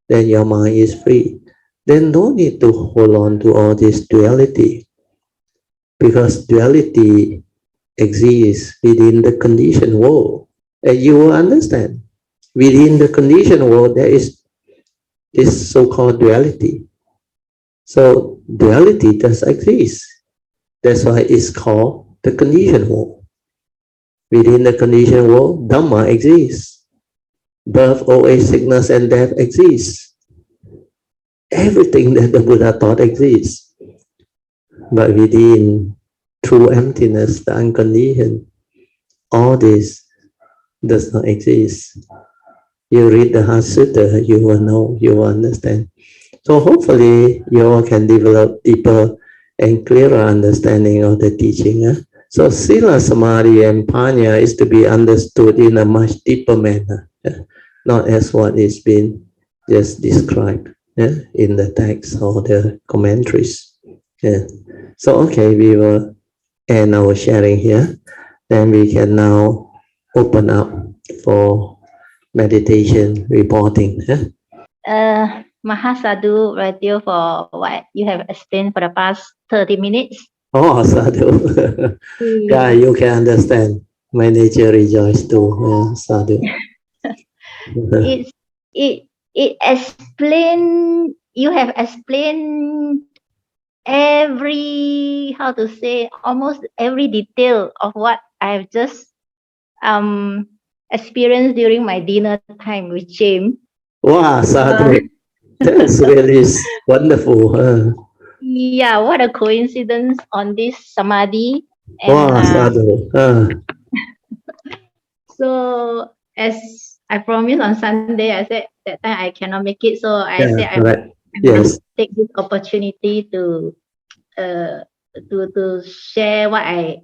then your mind is free. Then no need to hold on to all this duality, because duality exists within the conditioned world. And you will understand, within the conditioned world, there is this so-called duality. So duality does exist. That's why it's called the conditioned world. Within the conditioned world, Dharma exists. Birth, old age, sickness, and death exists. Everything that the Buddha taught exists. But within true emptiness, the unconditioned, all this does not exist. You read the Sutra, you will know, you will understand. So hopefully you all can develop deeper and clearer understanding of the teaching. So Sila, Samadhi, and Panya is to be understood in a much deeper manner, not as what is been just described in the text or the commentaries. So okay, we will end our sharing here. Then we can now open up for meditation reporting. Mahasadu, Radio, for what you have explained for the past 30 minutes. Oh, sadhu. Yeah, you can understand. My nature rejoice too. Sadhu. It explain. You have explained every, how to say, almost every detail of what I've just experienced during my dinner time with James. Wow, sadhu. That's really wonderful. Yeah, what a coincidence on this samadhi. And, wow, sadhu. So as I promised on Sunday, I said that time I cannot make it. So I said I right. must take this opportunity to share what I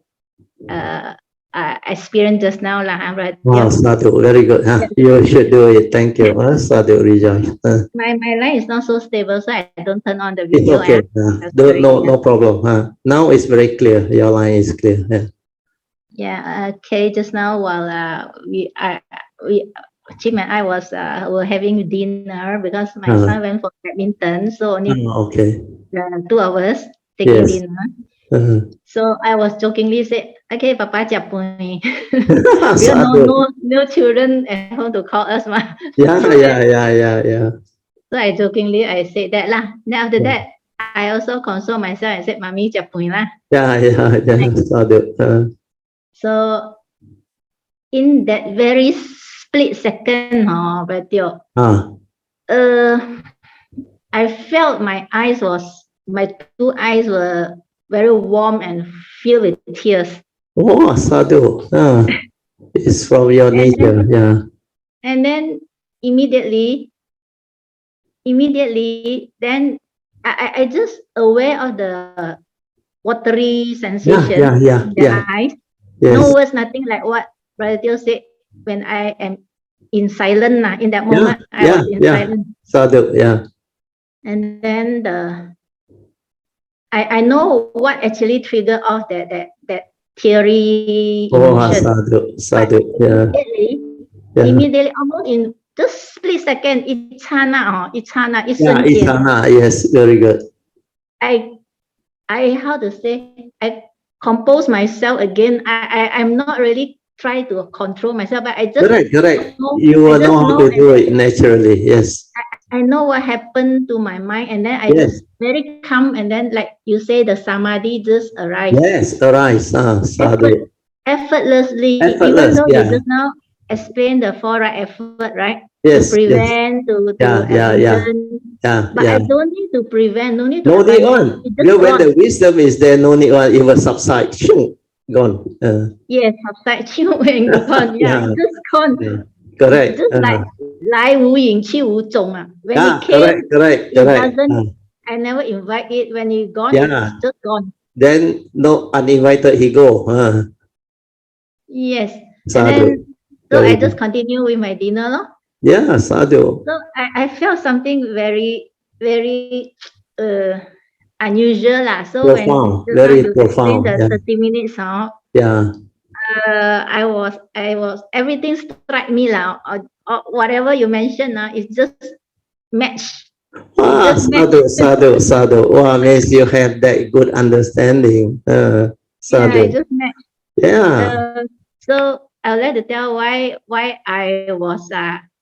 experienced just now. Right? Wow, sadhu. Very good. You should do it. Thank you. Sadhu, rejoice. My line is not so stable, so I don't turn on the video. It's okay. No problem. Now it's very clear. Your line is clear. Yeah. Okay. Just now, while Jim and I were having dinner, because my son went for badminton, so only 2 hours taking dinner. So I was jokingly said, "Okay, Papa Japuni." no children at home to call us, ma. Yeah. So I jokingly said that lah. Then after that, I also console myself and said, "Mami Japuni lah." Yeah. So in that very split second, I felt my two eyes were very warm and filled with tears. Oh, sadhu. It's from your nature. And then immediately, then I just aware of the watery sensation in the eyes. Yes. No words, nothing, like what Brother Teo said. When I am in silence, in that moment, I was in silence. Sadhu, yeah. And then I know what actually triggered off that theory emotion. Sadhu, Immediately, almost in just split second, ichana, yes, very good. I how to say, I compose myself again. I'm not really trying to control myself, but I just correct. You will know how to do it naturally. Yes. I know what happened to my mind, and then I just very calm, and then like you say, the samadhi just arise. Yes, arise. Sadhu. Effortlessly, even though you just now explain the 4 right effort, right? Yes. To prevent, to but I don't need to prevent, no need to. No need on. When the wisdom is there, no need on. It will subside. Gone. Yes, subside. Gone. Just gone. Correct. Just like 来无影去无踪啊. When it came, correct. I never invite it. When it gone, it's just gone. Then no uninvited he go. Yes. Sadhu. And then, so I just continue with my dinner, no? Yeah, sadhu. So I felt something very, very unusual lah. So profound, when very profound. The 30 minutes, I was everything struck me lah. Or whatever you mentioned, it's just match. Sadhu. Wow, means you have that good understanding. Sadhu. Yeah, just match. Yeah. So I'd like to tell why I was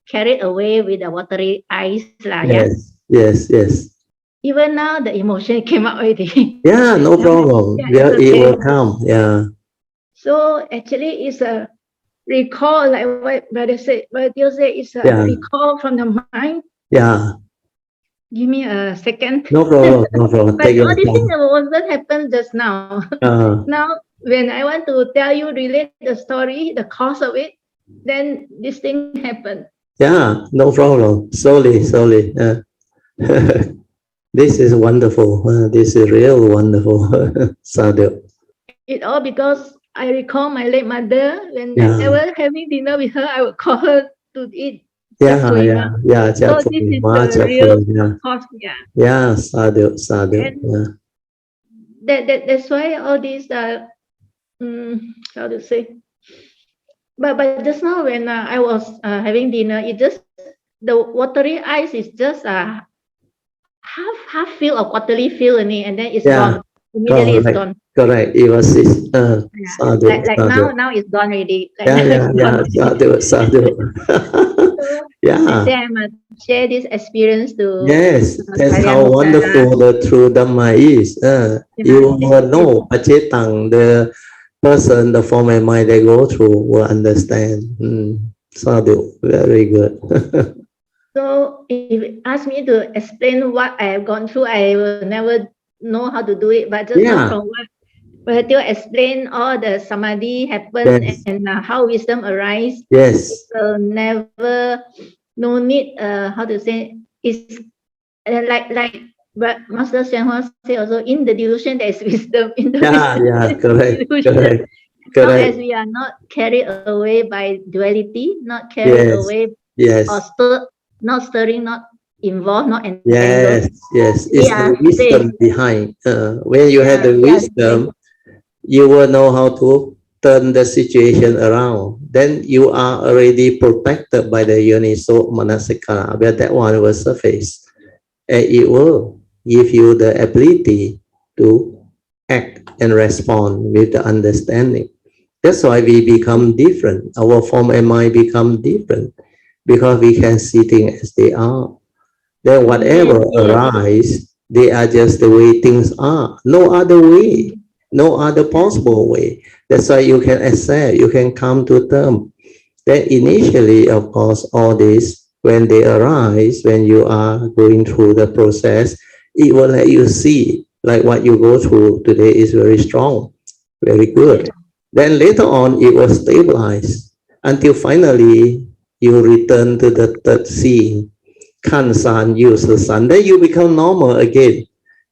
carried away with the watery eyes lah. Yes. Even now the emotion came out already. Yeah, no problem. It will come. Yeah. So actually, it's a recall, like what Brother said. Brother Teo said, it's a recall from the mind. Yeah. Give me a second. No problem. But all these things wasn't happened just now. Now, when I want to tell you, relate the story, the cause of it, then this thing happened. Yeah, no problem. Slowly. This is wonderful. This is real wonderful. Sadhu. It all because I recall my late mother. When I was having dinner with her, I would call her to eat. Yeah. So this is the real cause. Yeah, sadhu. That's why all these how to say. But just now when I was having dinner, it just the watery eyes is just half feel of watery feel in it, and then it's gone. Immediately it's gone. Correct. It was sadhu. Like now it's gone already. Sadhu. I say I must share this experience to. Yes, that's how wonderful the true Dhamma is. You will know, Pachetang, the person, the form and mind they go through will understand. Sadhu, very good. So if you ask me to explain what I have gone through, I will never know how to do it. But just from what Brother Teo explained, all the samadhi happen and how wisdom arise. Yes. So never, no need. How to say? It's like Master Hsuan say also, in the delusion there is wisdom. In the correct. As we are not carried away by duality, not carried away, or not stirring, not involved, not entangled. Yes. It's the wisdom behind. When you have the wisdom, you will know how to turn the situation around. Then you are already protected by the Yoniso Manasikara, where that one will surface. And it will give you the ability to act and respond with the understanding. That's why we become different. Our form and mind become different because we can see things as they are. Then whatever arise, they are just the way things are. No other way, no other possible way. That's why you can accept, you can come to terms. Then initially, of course, all this, when they arise, when you are going through the process, it will let you see, like what you go through today is very strong, very good. Then later on, it will stabilize until finally you return to the third seeing. Kan san, use the sun. Then you become normal again.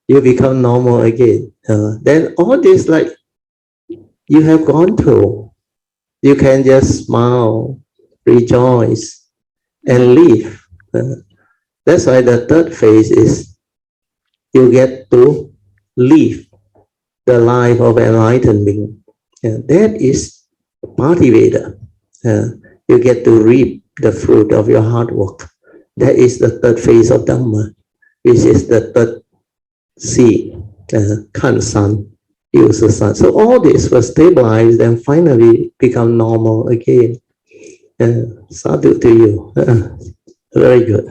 you become normal again. Then all this like you have gone through, you can just smile, rejoice, and live. That's why the third phase is you get to live the life of enlightened being. That is motivator. You get to reap the fruit of your hard work. That is the third phase of Dharma, which is the third seed, Kansan, Yususan. So all this was stabilized and finally become normal again. Sadhu to you. Very good.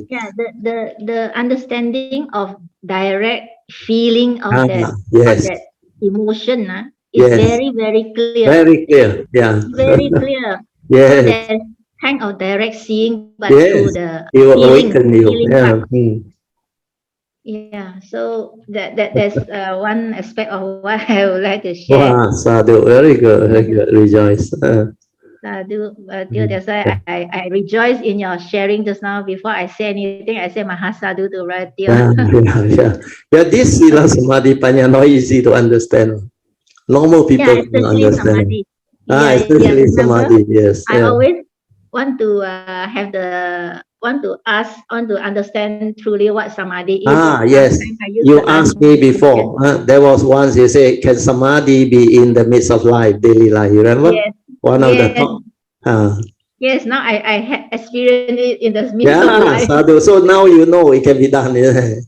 Yeah, the understanding of direct feeling of that, yes. of that emotion is very, very clear. Very clear. Yeah. Very clear. Yes. So there's kind of direct seeing, but through the feeling. Yeah. So that's one aspect of what I would like to share. Wow, Sadhu, very good, very good. Rejoice. Sadhu, that's why I rejoice in your sharing just now. Before I say anything, I say Mahasadu to Ratio. Yeah, this Sila Samadhi Panya not easy to understand. Normal people can understand. Samadhi. Especially Samadhi, yes. I always want to want to understand truly what Samadhi is. Yes. You asked me before. There was once you say, can Samadhi be in the midst of life, daily life? You remember? Yes. One of the top. Yes, now I had experienced it in the midst of life. Sadhu. So now you know it can be done. Yes,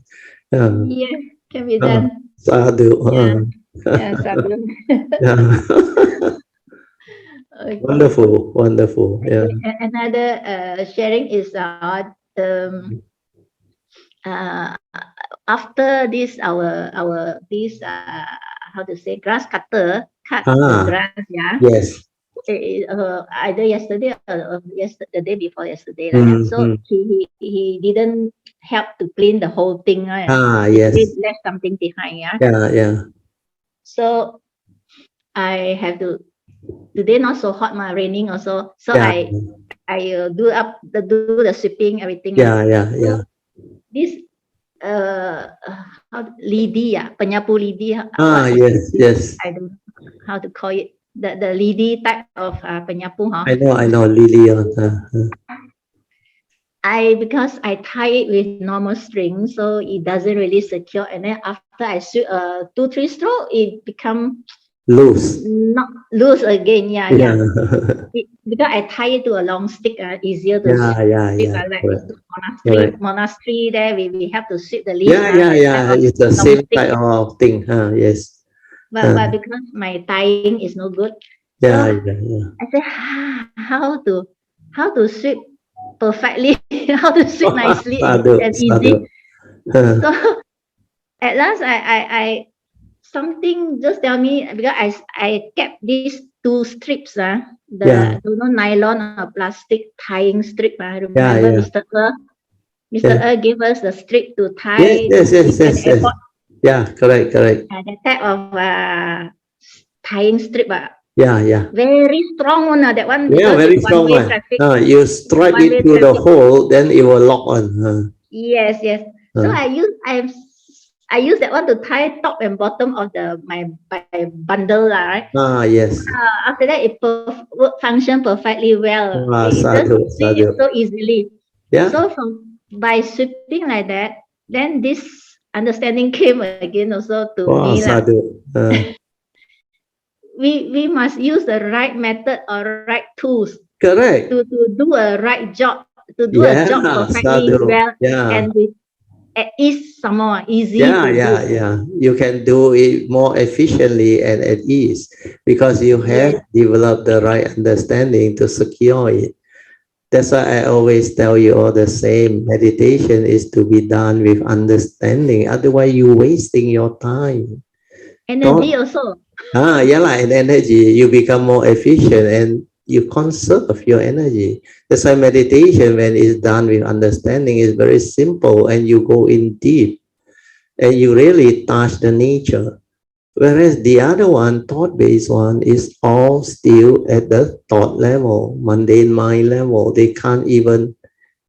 can be done. Sadhu. Sadhu. Okay. Wonderful, wonderful. Yeah. Another sharing is after this our this how to say grass cutter cut the grass. Yes. Either yesterday or the day before yesterday. So he didn't help to clean the whole thing. Yes. He left something behind. Yeah. So I have to. Today not so hot, raining also. So I do the sweeping everything. Yeah. This lidi penyapu lidi. Yes. I don't know how to call it. The lidi type of penyapu. I know lidi. Because I tie it with normal string, so it doesn't really secure. And then after I sweep 2-3 stroke, it become loose. Not loose again. Because I tie it to a long stick, easier to sweep. Like monastery there, we have to sweep the leaves. It's the same type of thing. Yes. But because my tying is no good. I said, how to sweep perfectly, how to sweep nicely and easy. So at last I something just tell me, because I kept these 2 strips, nylon or plastic tying strip. Remember Mr. Gave us the strip to tie. Yes. Yeah, correct. The type of tying strip. Very strong one. That one. Yeah, very strong one. You strike it through the hole, then it will lock on. Yes. So I use that one to tie top and bottom of my bundle, right? Yes. After that, it function perfectly well. It just so easily. Yeah. So by sweeping like that, then this understanding came again also to me. Sadhu. We must use the right method or right tools. Correct. To do a right job, to do a job perfectly well and with at ease, some more easy. Yeah. You can do it more efficiently and at ease because you have developed the right understanding to secure it. That's why I always tell you all the same. Meditation is to be done with understanding. Otherwise, you're wasting your time. Energy also. And energy. You become more efficient and you conserve your energy. That's why meditation, when it's done with understanding, is very simple and you go in deep and you really touch the nature. Whereas the other one, thought-based one, is all still at the thought level, mundane mind level. They can't even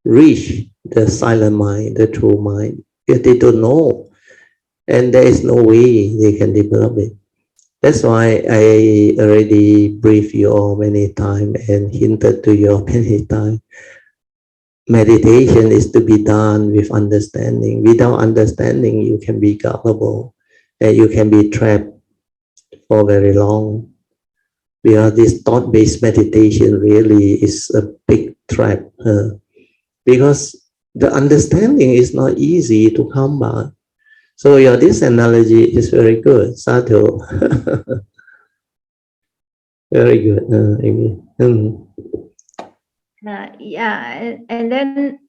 reach the silent mind, the true mind, if they don't know. and there is no way they can develop it. That's why I already briefed you all many times and hinted to you all many times. Meditation is to be done with understanding. Without understanding, you can be gullible and you can be trapped for very long. Because this thought-based meditation really is a big trap. Because the understanding is not easy to come by. So this analogy is very good. Sadhu. Very good. Yeah, and then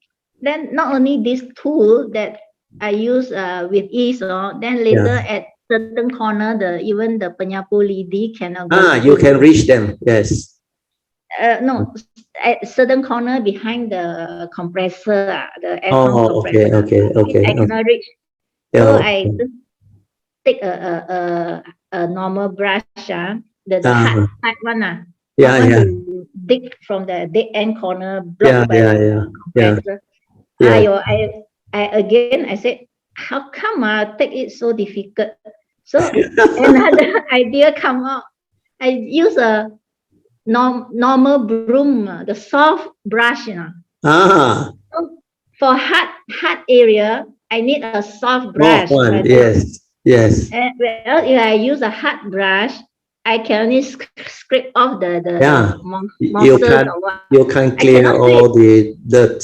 not only this tool that I use with ease, then later at certain corner, even the Panyapu Lidi cannot go. You can reach them. Yes. No, at certain corner behind the compressor, the aircon compressor. Okay. I cannot reach. So I just take a normal brush, the hard one, to dig from the dead end corner blocked by the compressor. I said, how come take it so difficult? So another idea come out. I use a normal broom, the soft brush, So for hard area, I need a soft brush. Yes. And well, if I use a hard brush, I can only scrape off the muscles or what. You can clear all the dirt.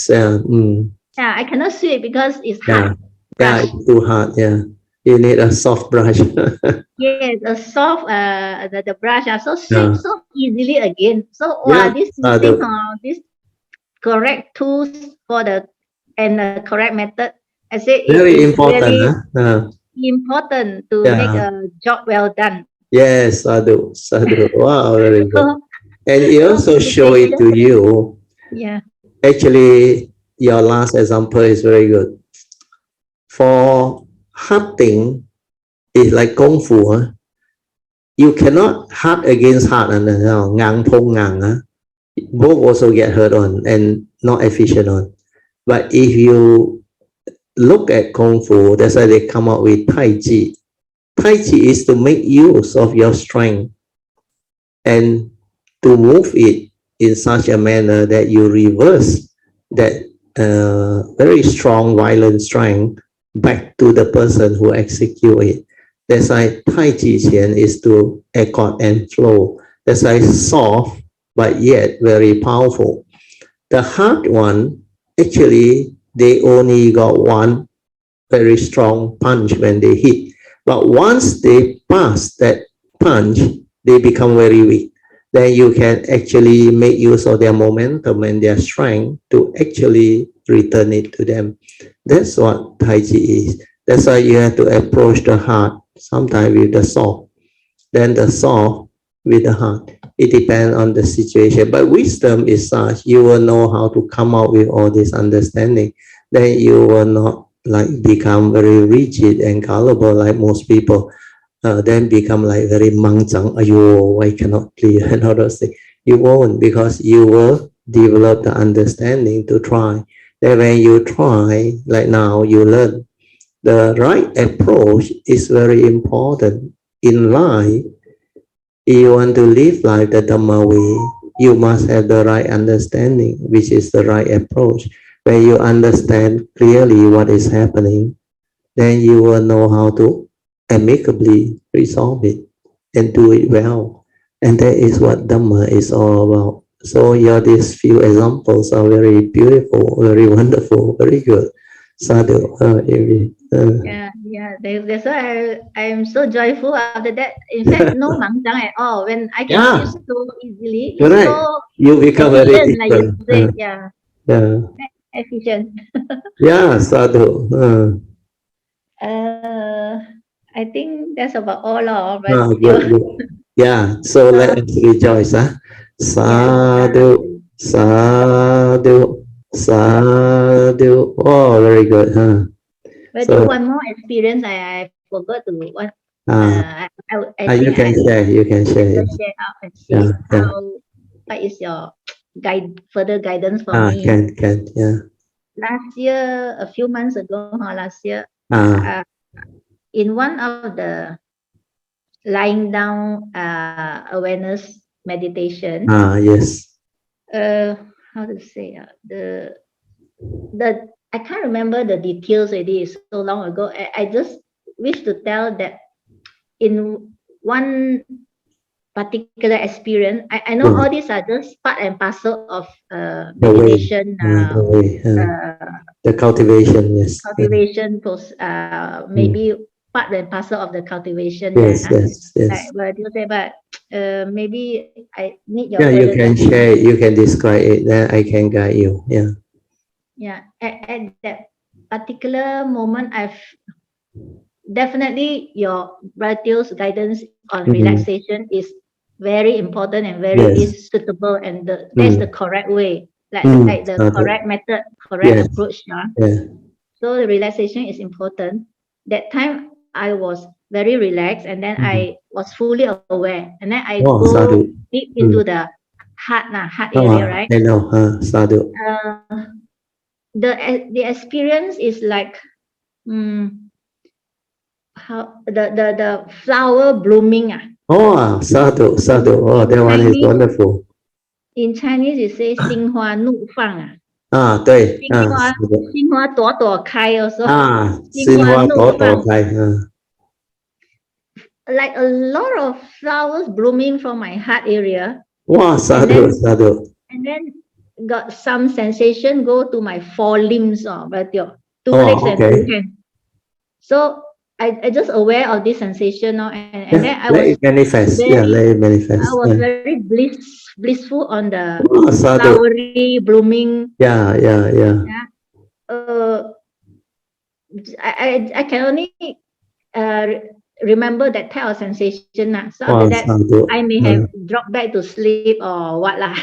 Yeah, I cannot sweep because it's hard. It's too hard. You need a soft brush. Yes, a soft the brush. So sweep so easily again. So this this correct tools for the correct method. I say very important. Really important to make a job well done. Yes, sadhu. Wow, very good. And he also show it to you. Yeah. Actually, your last example is very good. For hunting, it's like kung fu. You cannot hunt against hard and ngang pong ngang. Both also get hurt on and not efficient on. But if you look at kung fu, that's why they come up with Tai Chi. Tai Chi is to make use of your strength and to move it in such a manner that you reverse that very strong, violent strength back to the person who execute it. That's why Tai Chi Qian is to accord and flow. That's why soft, but yet very powerful. The hard one, actually, they only got one very strong punch when they hit. But once they pass that punch, they become very weak. Then you can actually make use of their momentum and their strength to actually return it to them. That's what Tai Chi is. That's why you have to approach the hard, sometimes with the soft, then the soft with the hard. It depends on the situation. But wisdom is such, you will know how to come out with all this understanding. Then you will not become very rigid and gullible like most people. Then become like very mangzang, ayo, I cannot clear and all those things. You won't, because you will develop the understanding to try. Then when you try, like now you learn. The right approach is very important. In life, if you want to live life the Dhamma way, you must have the right understanding, which is the right approach. When you understand clearly what is happening, then you will know how to amicably resolve it and do it well. And that is what Dhamma is all about. So these few examples are very beautiful, very wonderful, very good. Sadhu. That's why I'm so joyful after that. In fact, no mangzang at all. When I can see so easily, it's so you become very efficient, like you say, efficient. Sadhu. I think that's about all. Good. So let us rejoice. Sadhu, sadhu, sadhu. Oh, very good. But one more experience I forgot to what. You can share. You can share. What is your further guidance for me? Last year, a few months ago, in one of the lying down awareness meditation. Yes. How to say the I can't remember the details already, it's so long ago. I just wish to tell that in one particular experience, I know all these are just part and parcel of meditation. The cultivation, yes. Cultivation, maybe part and parcel of the cultivation. Yes, yes, yes. But you say, but maybe I need your. Yeah, you can share it, you can describe it, then I can guide you. Yeah. Yeah, at that particular moment, I've definitely your relatives' guidance on relaxation is very important and very suitable, and that's the correct way, like the correct method, correct approach. So the relaxation is important. That time I was very relaxed, and then I was fully aware, and then I go deep into the heart area, right? I know, sadhu. The experience is like how the flower blooming. Oh, sadhu. Oh, that one is wonderful. In Chinese, you say 心花怒放对，心花朵朵开 also. 心花朵朵开 Like a lot of flowers blooming from my heart area. Wow, sadhu. And then got some sensation go to my 4 limbs, but your 2 legs and 2 hands. So I just aware of this sensation, and then I was manifest. Let it manifest. I was very blissful on the flowery blooming. Yeah. I can only remember that type of sensation. So after that, I may have dropped back to sleep or what lah.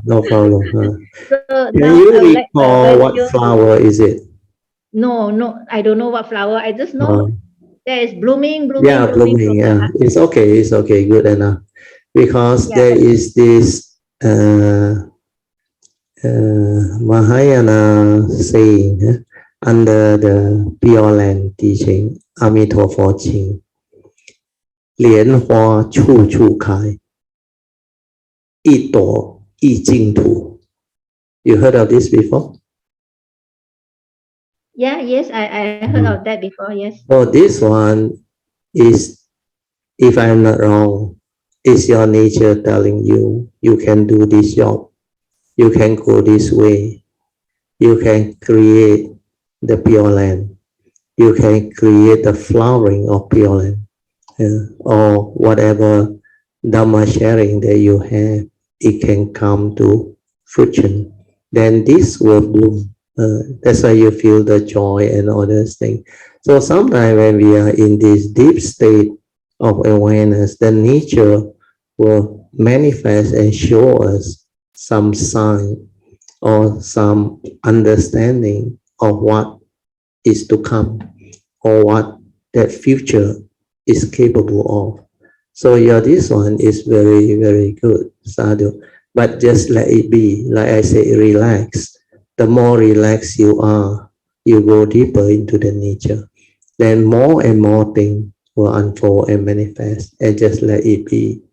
No problem. So can you recall what flower is it? No, I don't know what flower. I just know there is blooming. Yeah, blooming. Yeah, it's okay. Good enough. Because there is this Mahayana saying under the Pure Land teaching, Amitofo Ching, 莲花处处开，一朵一净土。You heard of this before? Yes, I heard of that before, yes. So this one is, if I'm not wrong, is your nature telling you, you can do this job, you can go this way, you can create the Pure Land, you can create the flowering of Pure Land, or whatever Dharma sharing that you have, it can come to fruition. Then this will bloom. That's why you feel the joy and all those things. So sometimes when we are in this deep state of awareness, the nature will manifest and show us some sign or some understanding of what is to come or what that future is capable of. So this one is very, very good, sadhu. But just let it be. Like I say, relax. The more relaxed you are, you go deeper into the nature. Then more and more things will unfold and manifest, and just let it be.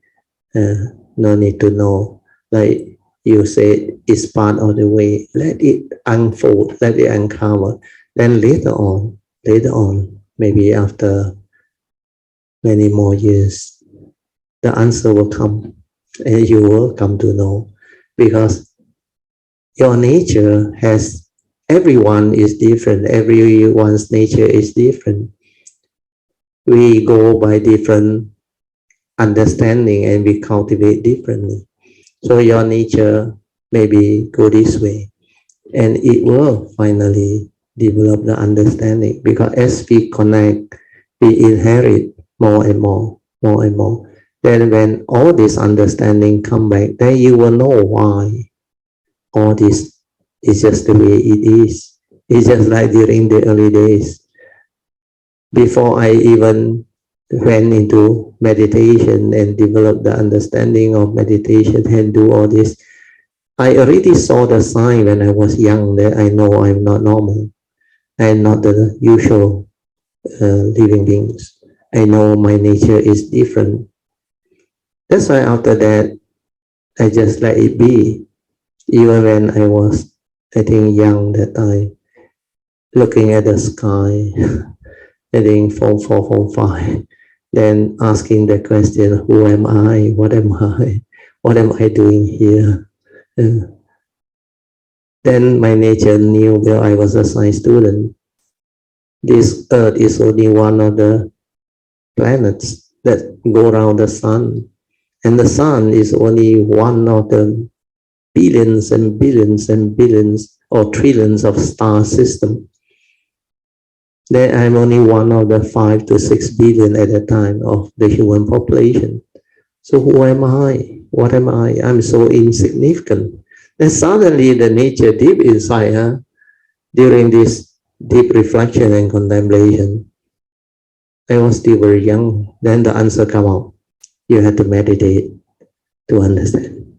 No need to know. Like you said, it's part of the way. Let it unfold, let it uncover. Then later on, maybe after many more years, the answer will come, and you will come to know, because your nature has, everyone is different. Everyone's nature is different. We go by different understanding and we cultivate differently. So your nature maybe go this way, and it will finally develop the understanding, because as we connect, we inherit more and more. Then when all this understanding come back, then you will know why all this is just the way it is. It's just like during the early days. Before I even went into meditation and developed the understanding of meditation and do all this, I already saw the sign when I was young that I know I'm not normal. I'm not the usual living beings. I know my nature is different. That's why after that, I just let it be. Even when I was, I think, young that time, looking at the sky, heading Form 4, Form 5, then asking the question, who am I? What am I? What am I doing here? Then my nature knew that I was a science student. This Earth is only one of the planets that go around the sun. And the sun is only one of the billions and billions and billions or trillions of star system. Then I'm only one of the 5 to 6 billion at the time of the human population. So who am I? What am I? I'm so insignificant. Then suddenly the nature deep inside, during this deep reflection and contemplation, I was still very young. Then the answer come out. You have to meditate to understand.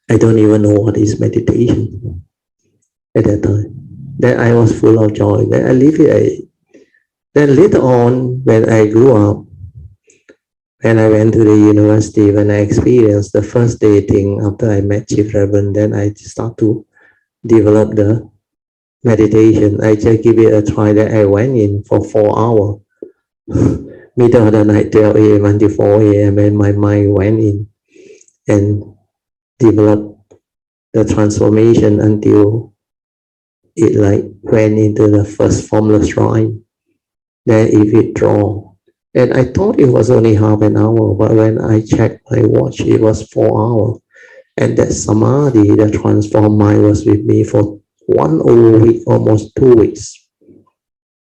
I don't even know what is meditation at that time. Then I was full of joy. Then I leave it. Then later on, when I grew up, when I went to the university, when I experienced the first dating after I met Chief Reverend, then I start to develop the meditation. I just give it a try. That I went in for 4 hours. Middle of the night, 12 a.m. until 4 a.m. and my mind went in and developed the transformation until it like went into the first formless rhyme. Then it withdraw. And I thought it was only half an hour, but when I checked my watch, it was 4 hours. And that samadhi, the transformed mind, was with me for 1 whole week, almost 2 weeks.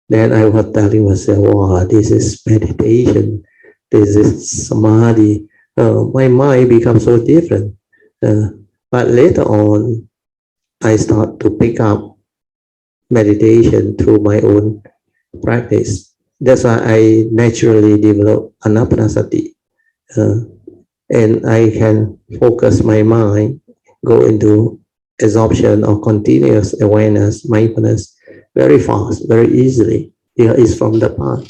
Then I was telling myself, wow, this is meditation. This is samadhi. My mind becomes so different. But later on, I start to pick up meditation through my own practice. That's why I naturally develop anapanasati. And I can focus my mind, go into absorption or continuous awareness, mindfulness, very fast, very easily. Here is from the past.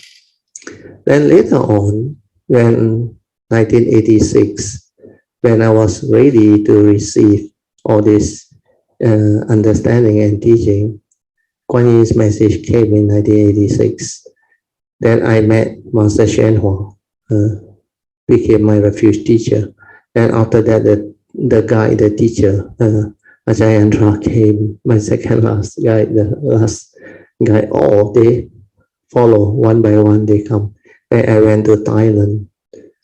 Then later on, when 1986, when I was ready to receive all this understanding and teaching, Kuan Yin's message came in 1986. Then I met Master Shenhua, became my refuge teacher. And after that, the guide, the teacher, Ajayandra came, my second last guide, the last guide. All they follow one by one, they come. And I went to Thailand.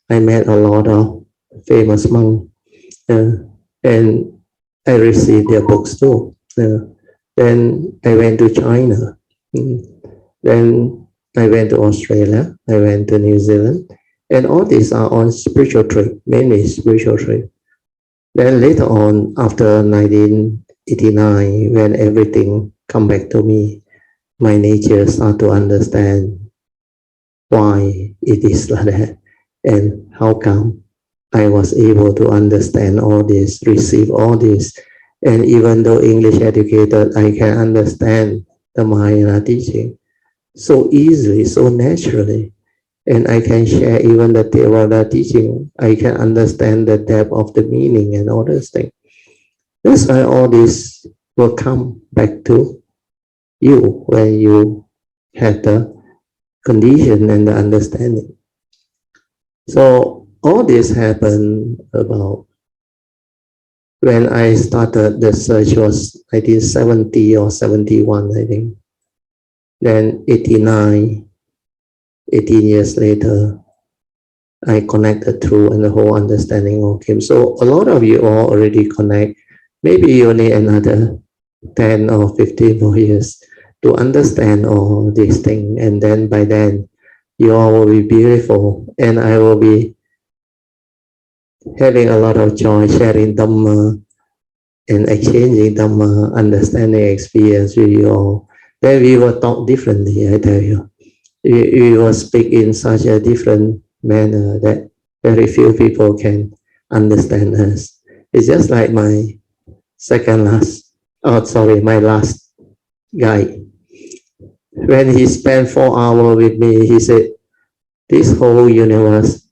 I met a lot of famous monks, and I received their books too. Then I went to China. Then I went to Australia. I went to New Zealand. And all these are on spiritual trip, mainly spiritual trip. Then later on, after 1989, when everything come back to me, my nature start to understand why it is like that and how come I was able to understand all this, receive all this. And even though English educated, I can understand the Mahayana teaching so easily, so naturally. And I can share even the Theravada teaching. I can understand the depth of the meaning and all those things. That's why all this will come back to you when you have the condition and the understanding. So all this happened about when I started the search was 1970 or 71, I think. Then 89, 18 years later, I connected through and the whole understanding all came. So a lot of you all already connect. Maybe you need another 10 or 15 more years to understand all these things. And then by then, you all will be beautiful. And I will be having a lot of joy sharing Dhamma and exchanging Dhamma, understanding experience with you all. Then we will talk differently, I tell you. We will speak in such a different manner that very few people can understand us. It's just like my my last guy. when he spent 4 hours with me, he said, this whole universe,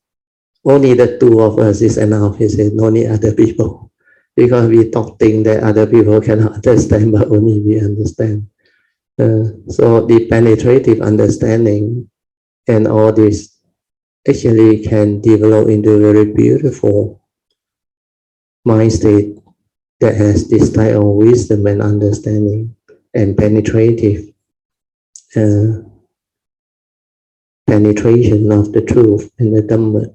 only the two of us is enough. He said, no need other people. Because we talk things that other people cannot understand, but only we understand. So the penetrative understanding and all this actually can develop into a very beautiful mind state that has this type of wisdom and understanding and penetrative penetration of the truth and the Dhamma.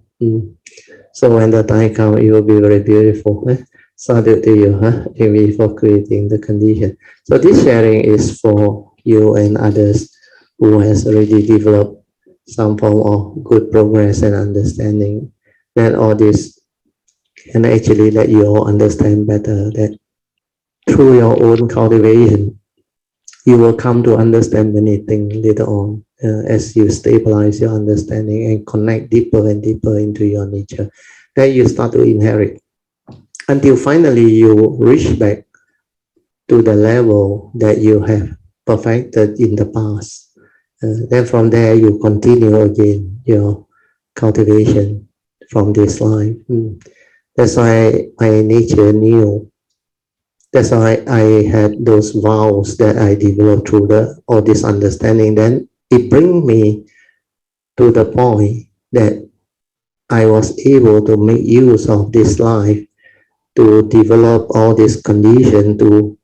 So when the time comes, it will be very beautiful. Sadhu to you, maybe for creating the condition. So this sharing is for you and others who has already developed some form of good progress and understanding. That all this can actually let you all understand better that through your own cultivation, you will come to understand many things later on as you stabilize your understanding and connect deeper and deeper into your nature. Then you start to inherit until finally you reach back to the level that you have perfected in the past. Then from there you continue again your cultivation from this life. That's why my nature knew. That's why I had those vows that I developed through all this understanding. Then it brings me to the point that I was able to make use of this life to develop all this condition to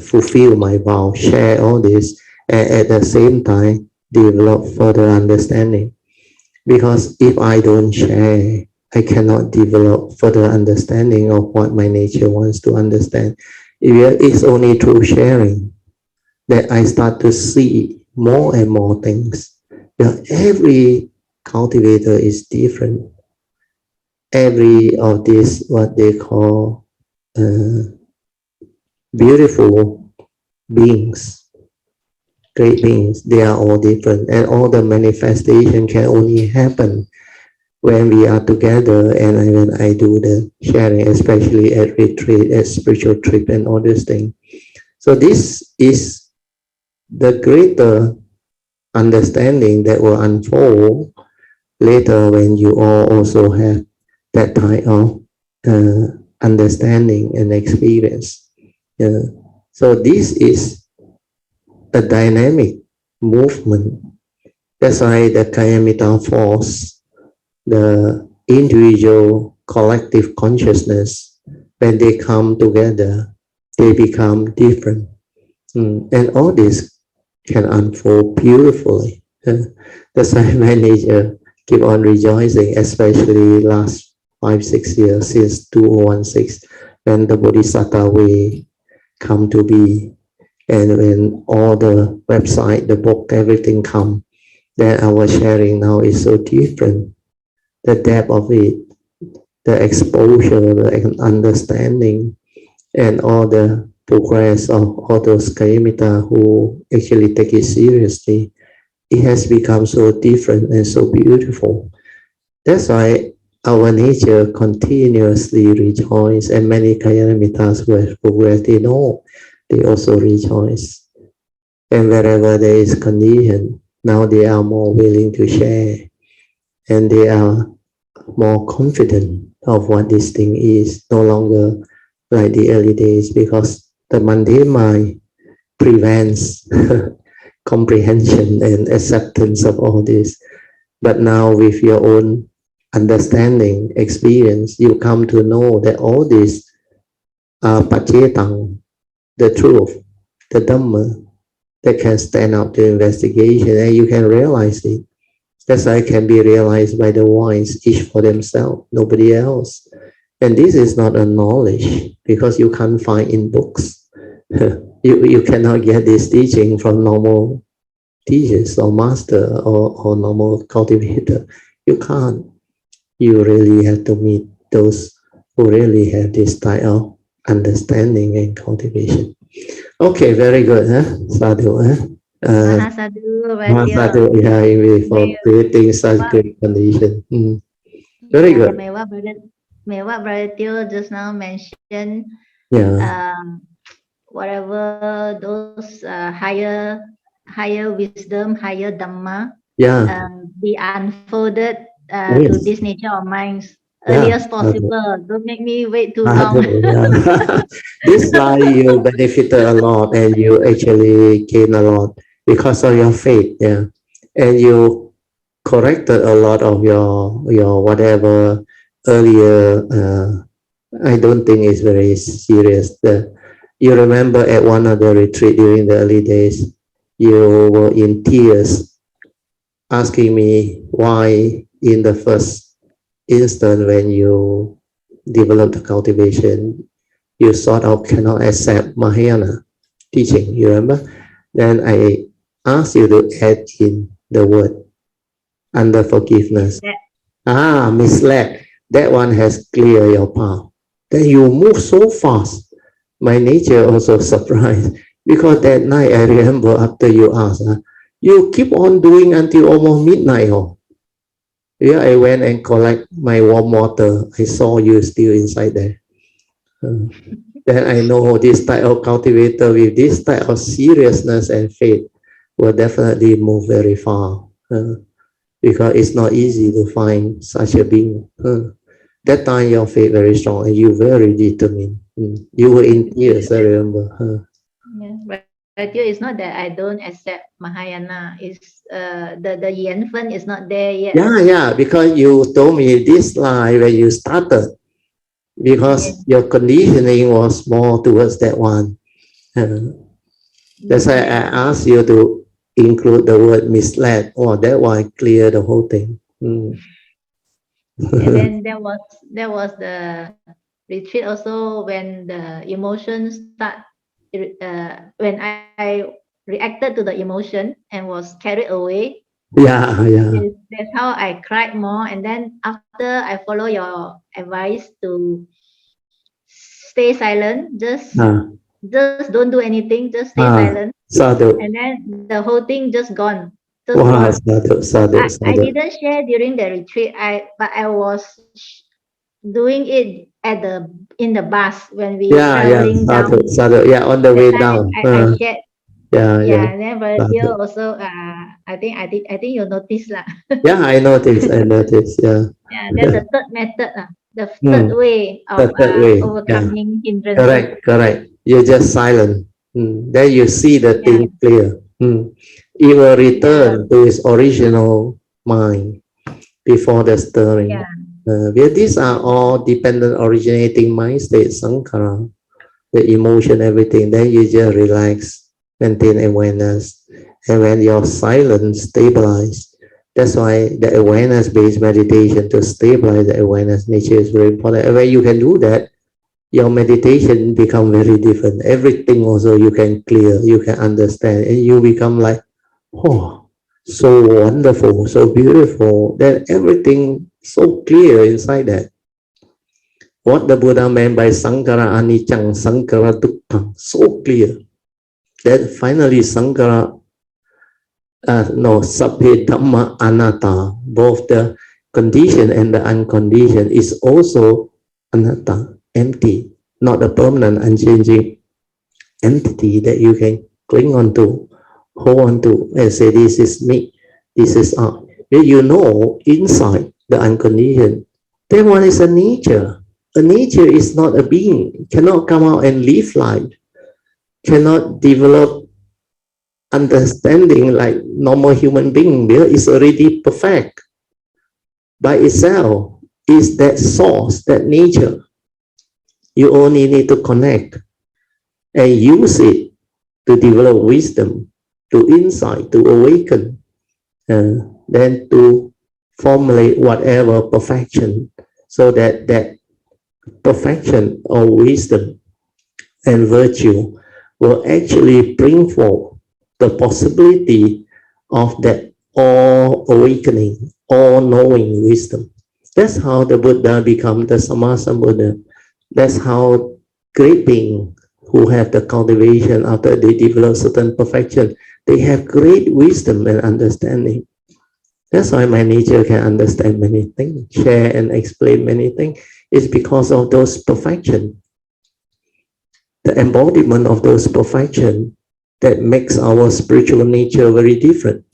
fulfill my vow, share all this, and at the same time develop further understanding. Because if I don't share, I cannot develop further understanding of what my nature wants to understand. It's only through sharing that I start to see more and more things. Every cultivator is different. Every of these, what they call beautiful beings, great beings, they are all different. And all the manifestation can only happen when we are together and when I do the sharing, especially at retreat, at spiritual trip and all these things. So this is the greater understanding that will unfold later when you all also have that type of understanding and experience. So this is a dynamic movement. That's why the Kayamita force, the individual collective consciousness, when they come together, they become different. And all this can unfold beautifully. That's why my nature keep on rejoicing, especially last 5-6 years, since 2016, when the Bodhisattva way come to be, and when all the website, the book, everything come, then our sharing now is so different. The depth of it, the exposure, the understanding, and all the progress of all those Kayamita who actually take it seriously, it has become so different and so beautiful. That's why our nature continuously rejoices, and many Kayamitas who have progressed, they know, they also rejoice. And wherever there is condition, now they are more willing to share, and they are more confident of what this thing is, no longer like the early days, because the mundane mind prevents comprehension and acceptance of all this. But now with your own understanding, experience, you come to know that all this are pachetang, the truth, the Dhamma, that can stand up to investigation, and you can realize it. That's why it can be realized by the wise, each for themselves, nobody else. And this is not a knowledge, because you can't find in books. You cannot get this teaching from normal teachers or master or normal cultivator. You can't. You really have to meet those who really have this type of understanding and cultivation. Okay, very good. Sadhu. Sadhu, yeah, for creating such great condition. Very good. May what Brother Teo just now mentioned, yeah. Whatever those higher higher wisdom, higher Dharma, be unfolded to this nature of minds early as possible. Don't make me wait too long. This life you benefited a lot and you actually gain a lot because of your faith, and you corrected a lot of your whatever earlier. I don't think it's very serious. You remember at one of the retreat during the early days, you were in tears asking me why in the first instant when you developed the cultivation, you sort of cannot accept Mahayana teaching, you remember? Then I asked you to add in the word under forgiveness. Misled. That one has cleared your path. Then you move so fast. My nature also surprised because that night I remember after you asked, you keep on doing until almost midnight. I went and collect my warm water. I saw you still inside there. Then I know this type of cultivator with this type of seriousness and faith will definitely move very far because it's not easy to find such a being. That time your faith very strong and you very determined. You were in tears, I remember. But it's not that I don't accept Mahayana. It's the Yanfen is not there yet. Yeah, because you told me this life when you started, because your conditioning was more towards that one. That's why I asked you to include the word misled. That one clear the whole thing. And then there was the retreat also when the emotions start. When I reacted to the emotion and was carried away. That's how I cried more. And then after I follow your advice to stay silent, just don't do anything, just stay silent. And then the whole thing just gone. I didn't share during the retreat. But I was doing it in the bus when we traveling down. On the way down. I shared. And then Virgil also. I think you noticed lah. I noticed. That's the third method. The third way of overcoming hindrances. Correct. You're just silent. Then you see the thing clear. It will return to its original mind before the stirring. These are all dependent originating mind states, sankhara, the emotion, everything. Then you just relax, maintain awareness. And when your silence stabilize, that's why the awareness-based meditation to stabilize the awareness nature is very important. And when you can do that, your meditation become very different. Everything also you can clear, you can understand, and you become like, so wonderful, so beautiful, that everything so clear inside that. What the Buddha meant by Sankara Anicca, Sankara Dukkha, so clear. That finally Sankara, Sabbhe Dhamma Anatta, both the conditioned and the unconditioned is also anatta, empty, not a permanent, unchanging entity that you can cling on to, hold on to, and say, this is me, this is I. You know inside the unconditioned, that one is a nature. A nature is not a being, cannot come out and live life, cannot develop understanding like normal human being. Because it's already perfect by itself. Is that source, that nature. You only need to connect and use it to develop wisdom, to insight, to awaken, then to formulate whatever perfection, so that that perfection or wisdom and virtue will actually bring forth the possibility of that all-awakening, all-knowing wisdom. That's how the Buddha become the Sammasambuddha. That's how great beings who have the cultivation after they develop certain perfection, they have great wisdom and understanding. That's why my nature can understand many things, share and explain many things. It's because of those perfection. The embodiment of those perfection that makes our spiritual nature very different.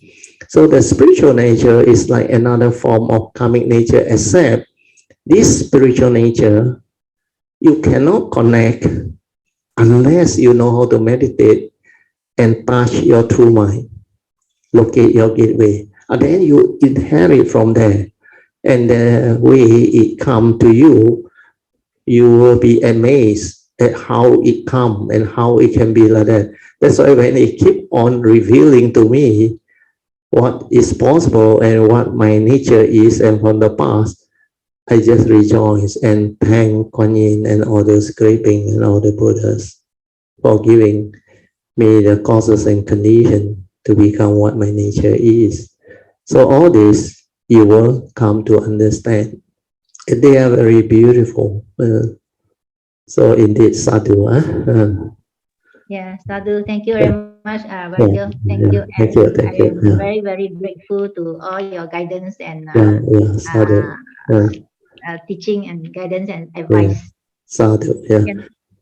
So the spiritual nature is like another form of karmic nature, except this spiritual nature, you cannot connect unless you know how to meditate and touch your true mind, locate your gateway. And then you inherit from there. And the way it comes to you, you will be amazed at how it comes and how it can be like that. That's why when it keep on revealing to me what is possible and what my nature is and from the past, I just rejoice and thank Kuan Yin and all those great beings and all the Buddhas for giving me the causes and conditions to become what my nature is. So all this you will come to understand. And they are very beautiful. So indeed, sadhu. Yeah, sadhu. Thank you very much, Virgil. Thank you. And Thank you. I am very, very grateful to all your guidance and teaching and guidance and advice. Sadhu.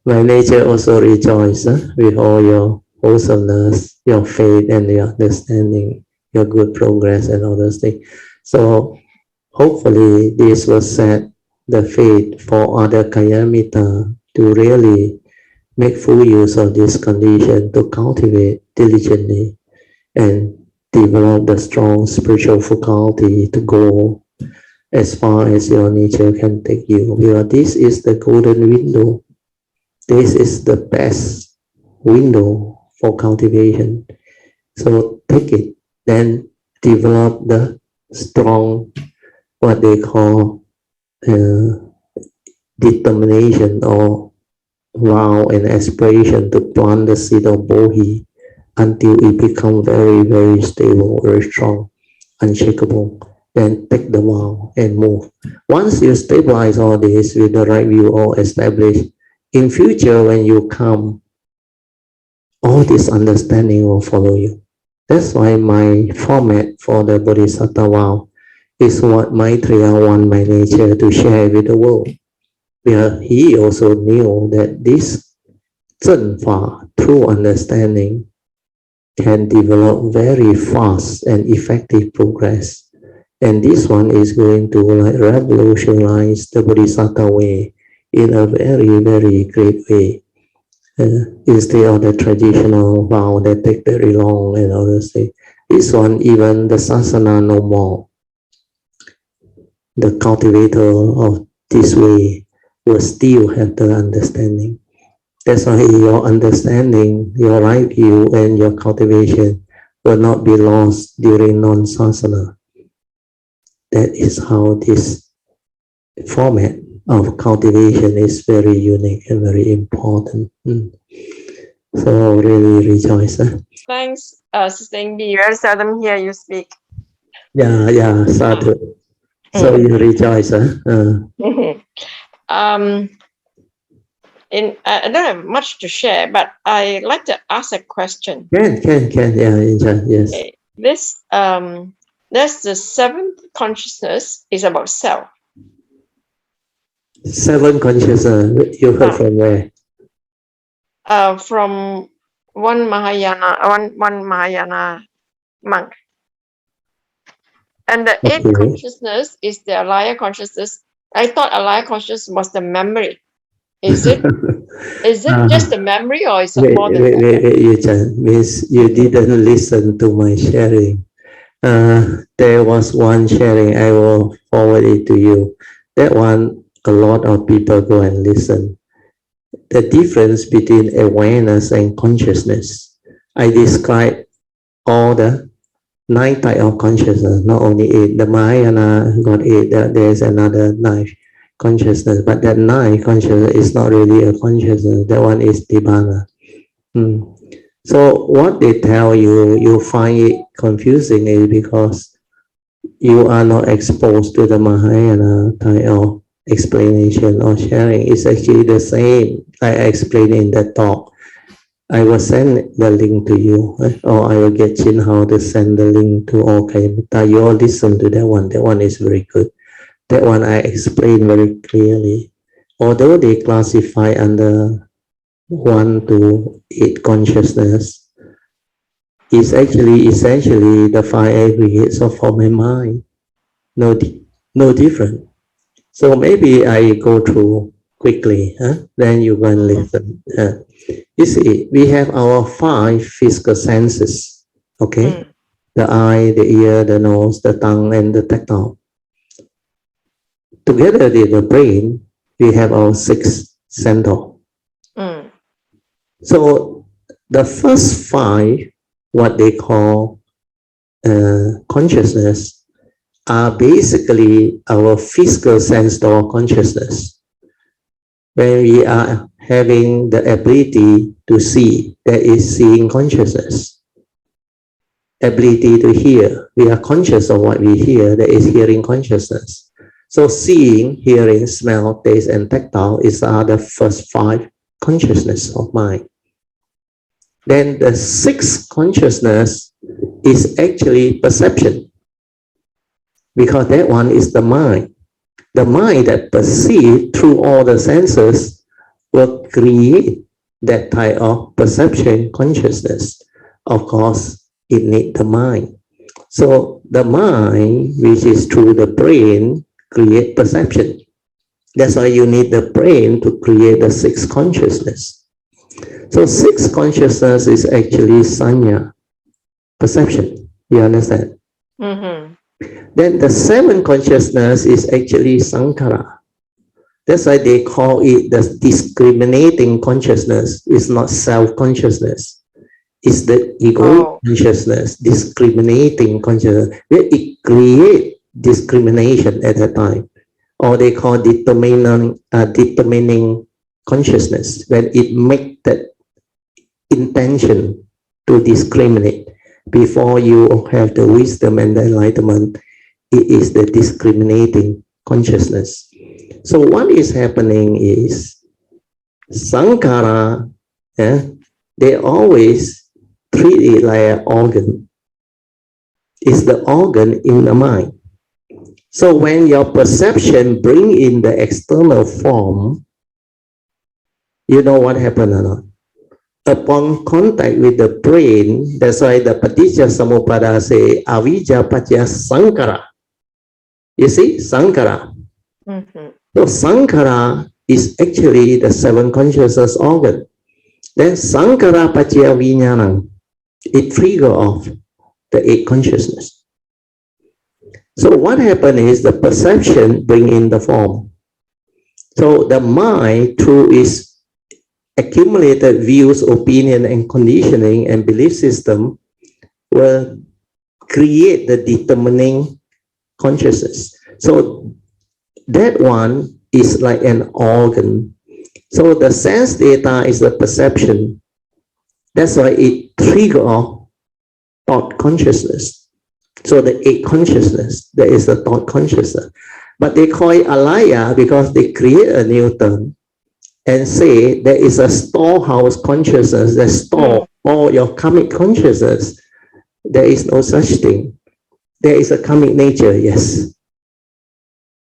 My nature also rejoices with all your wholesomeness, your faith and your understanding, your good progress and all those things. So hopefully this will set the faith for other Kayamita to really make full use of this condition to cultivate diligently and develop the strong spiritual faculty to go as far as your nature can take you. Because this is the golden window. This is the best window for cultivation. So take it, then develop the strong, what they call determination or vow and aspiration to plant the seed of Bodhi until it becomes very, very stable, very strong, unshakable. Then take the vow and move. Once you stabilize all this with the right view all established, in future when you come, all this understanding will follow you. That's why my format for the Bodhisattva vow is what Maitreya want my nature to share with the world. Because he also knew that this Zhenfa, true understanding, can develop very fast and effective progress. And this one is going to like revolutionize the Bodhisattva way in a very, very great way. Instead of the traditional vow that take very long and all those things. This one, even the sasana no more. The cultivator of this way will still have the understanding. That's why your understanding, your right view and your cultivation will not be lost during non-sasana. That is how this format of cultivation is very unique and very important. So really rejoice. Thanks, Sister Ingbi. Very seldom hear you speak. Yeah, sadhu. So you rejoice. I don't have much to share, but I like to ask a question. Can, yes. Okay. This, there's the seventh consciousness is about self. Seven consciousness, you heard from where? From one Mahayana monk. And the eighth consciousness is the alaya consciousness. I thought alaya consciousness was the memory. Is it just the memory or is it more than that? Means you didn't listen to my sharing. There was one sharing, I will forward it to you. That one, a lot of people go and listen. The difference between awareness and consciousness. I describe all the 9 types of consciousness, not only 8. The Mahayana got 8, there's another 9 consciousness, but that 9 consciousness is not really a consciousness. That one is Nibbana. So what they tell you, you find it confusing is because you are not exposed to the Mahayana type of explanation or sharing. It's actually the same I explained in the talk. I will send the link to you, or I will get Chin Hao to send the link to all Kayamita. You all listen to that one. That one is very good. That one I explain very clearly. Although they classify under 1 to 8 consciousness, is actually essentially the 5 aggregates of form and mind. No different. So maybe I go through quickly, then you can listen. You see, we have our 5 physical senses, okay? The eye, the ear, the nose, the tongue, and the tactile. Together with the brain, we have our 6 central. So the first 5, what they call consciousness, are basically our physical sense door consciousness. When we are having the ability to see, that is seeing consciousness. Ability to hear, we are conscious of what we hear, that is hearing consciousness. So seeing, hearing, smell, taste, and tactile are the first 5 consciousness of mind. Then the 6th consciousness is actually perception, because that one is the mind. The mind that perceives through all the senses will create that type of perception consciousness. Of course, it needs the mind. So the mind, which is through the brain, create perception. That's why you need the brain to create the 6th consciousness. So 6th consciousness is actually sanya, perception. You understand? Then the 7th consciousness is actually sankhara. That's why they call it the discriminating consciousness. It's not self-consciousness. It's the ego consciousness, discriminating consciousness. It creates discrimination at that time. Or they call determining consciousness, when it makes that intention to discriminate. Before you have the wisdom and the enlightenment, it is the discriminating consciousness. So what is happening is sankhara, they always treat it like an organ. It's the organ in the mind. So when your perception bring in the external form, you know what happened or not? Upon contact with the brain, that's why the Paticca Samuppada say, avijja paccaya sankhara. You see, sankhara. So sankhara is actually the 7 consciousness organ. Then sankhara paccaya vinnanam, it trigger off the 8 consciousness. So what happened is the perception bring in the form. So the mind, through its accumulated views, opinion, and conditioning and belief system, will create the determining consciousness. So that one is like an organ. So the sense data is the perception. That's why it triggers thought consciousness. So the 8 consciousness, that is the thought consciousness. But they call it alaya because they create a new term and say there is a storehouse consciousness that store all your karmic consciousness. There is no such thing. There is a karmic nature, yes.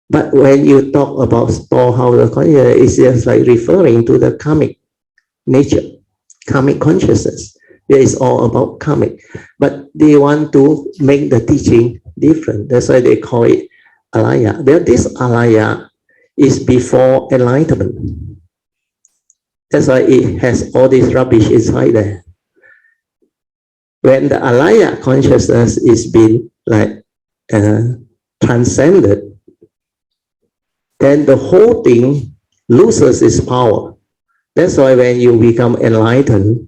But when you talk about storehouse of consciousness, it's just like referring to the karmic nature, karmic consciousness. It is all about karmic. But they want to make the teaching different. That's why they call it alaya. But this alaya is before enlightenment. That's why it has all this rubbish inside there. When the alaya consciousness is being like transcended, then the whole thing loses its power. That's why when you become enlightened,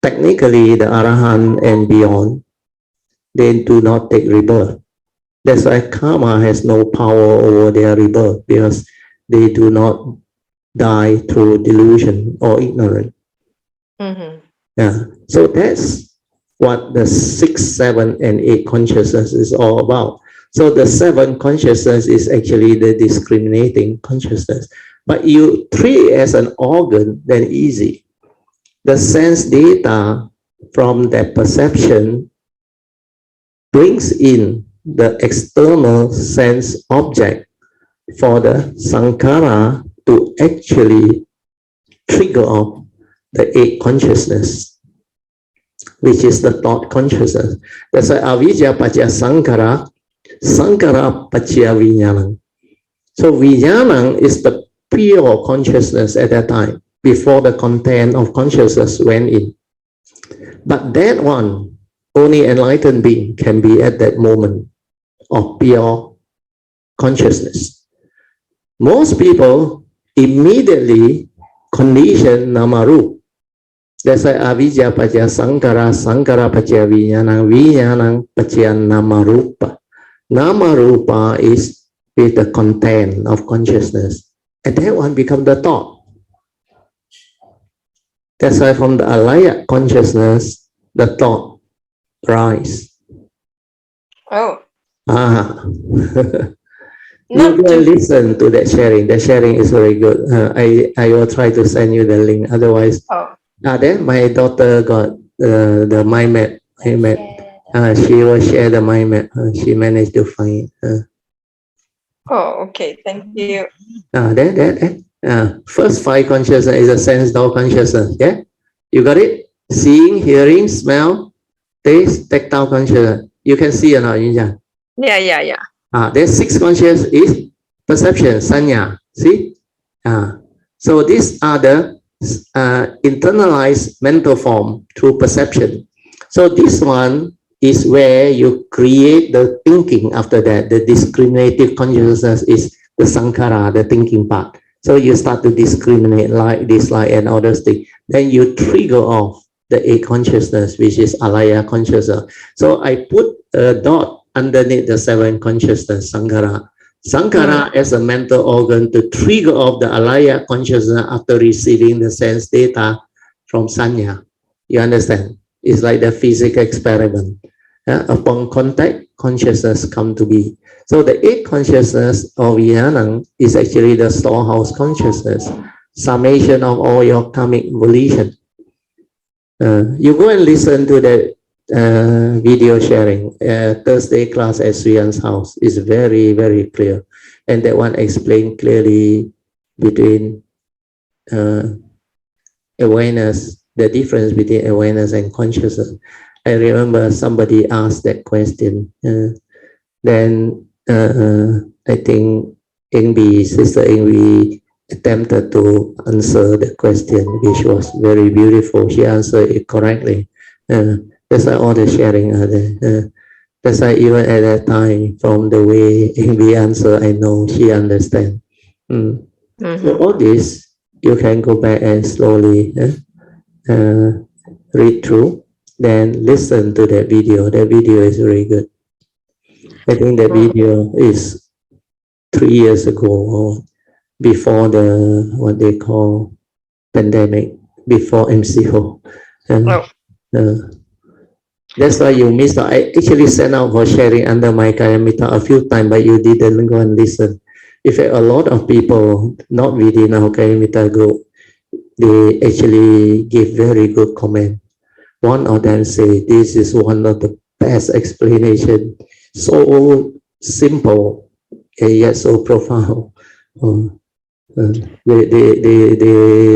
technically the Arahant and beyond, they do not take rebirth. That's why karma has no power over their rebirth, because they do not die through delusion or ignorance. So that's what the 6, 7, and 8 consciousness is all about. So the 7 consciousness is actually the discriminating consciousness. But you treat it as an organ, then easy. The sense data from that perception brings in the external sense object for the sankhara to actually trigger off the 8 consciousness. which is the thought consciousness. That's why avijja pacaya sankara, sankara pacaya vinnanam. So vinnanam is the pure consciousness at that time, before the content of consciousness went in. But that one, only enlightened being can be at that moment of pure consciousness. Most people immediately condition namarup. That's why avijja pacaya sankara, sankara pacaya vinnanam, vinnanam pacaya namarupa. Namarupa is with the content of consciousness. And that one becomes the thought. That's why from the alaya consciousness, the thought rise. Oh. You go listen to that sharing. The sharing is very good. I will try to send you the link. Otherwise, then my daughter got the mind map. She will share the mind map. She managed to find it. Oh, okay. Thank you. First 5 consciousness is a sense door consciousness. Yeah, you got it. Seeing, hearing, smell, taste, tactile consciousness. You can see or not, Yunjan? Yeah. There's 6 consciousness is perception, sanya. See? So these are the internalized mental form through perception. So this one is where you create the thinking after that. The discriminative consciousness is the sankhara, the thinking part. So you start to discriminate like, dislike, and all those things. Then you trigger off the 8 consciousness, which is alaya consciousness. So I put a dot underneath the 7 consciousness, sankhara. Sankhara as a mental organ to trigger off the alaya consciousness after receiving the sense data from sanya. You understand? It's like the physical experiment. Upon contact, consciousness come to be. So the 8 consciousness of Vinnanam is actually the storehouse consciousness, summation of all your karmic volition. You go and listen to the video sharing. Thursday class at Hsuan's house is very, very clear. And that one explained clearly between awareness, the difference between awareness and consciousness. I remember somebody asked that question. Then I think Sister Ingbi attempted to answer the question, which was very beautiful. She answered it correctly. That's why all the sharing are there. That's why even at that time, from the way Ingbi answered, I know she understands. So all this, you can go back and slowly read through. Then listen to that video. That video is very good. I think that video is 3 years ago or before the, what they call pandemic, before MCO. That's why you missed out. I actually sent out for sharing under my Kayamita a few times, but you didn't go and listen. In fact, a lot of people not within our Kayamita group, they actually give very good comment. One of them say, this is one of the best explanation, so simple and yet so profound. They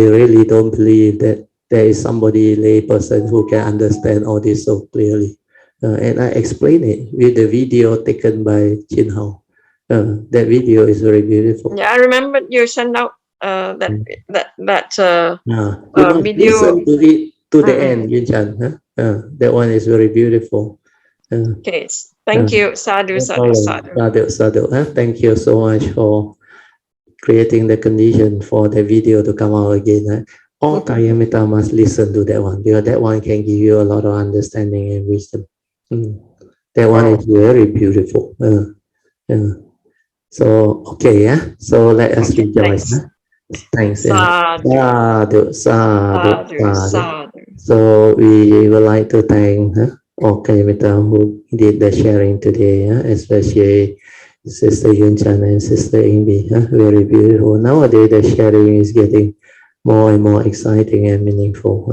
really don't believe that there is somebody, lay person, who can understand all this so clearly. And I explain it with the video taken by Chin Hao. That video is very beautiful. Yeah, I remember you sent out that video. Listen to it to the end, Yun Chan. That one is very beautiful. Okay, thank you. Sadhu, sadhu, sadhu. Sadhu. Thank you so much for creating the condition for the video to come out again. All Kayamita must listen to that one, because that one can give you a lot of understanding and wisdom. That one is very beautiful. So, okay, yeah. So let us rejoice. Thanks. Sadhu, sadhu, sadhu. So we would like to thank all Kayamita who did the sharing today, especially Sister Yun Chan and Sister Ingbi. Very beautiful. Nowadays the sharing is getting more and more exciting and meaningful.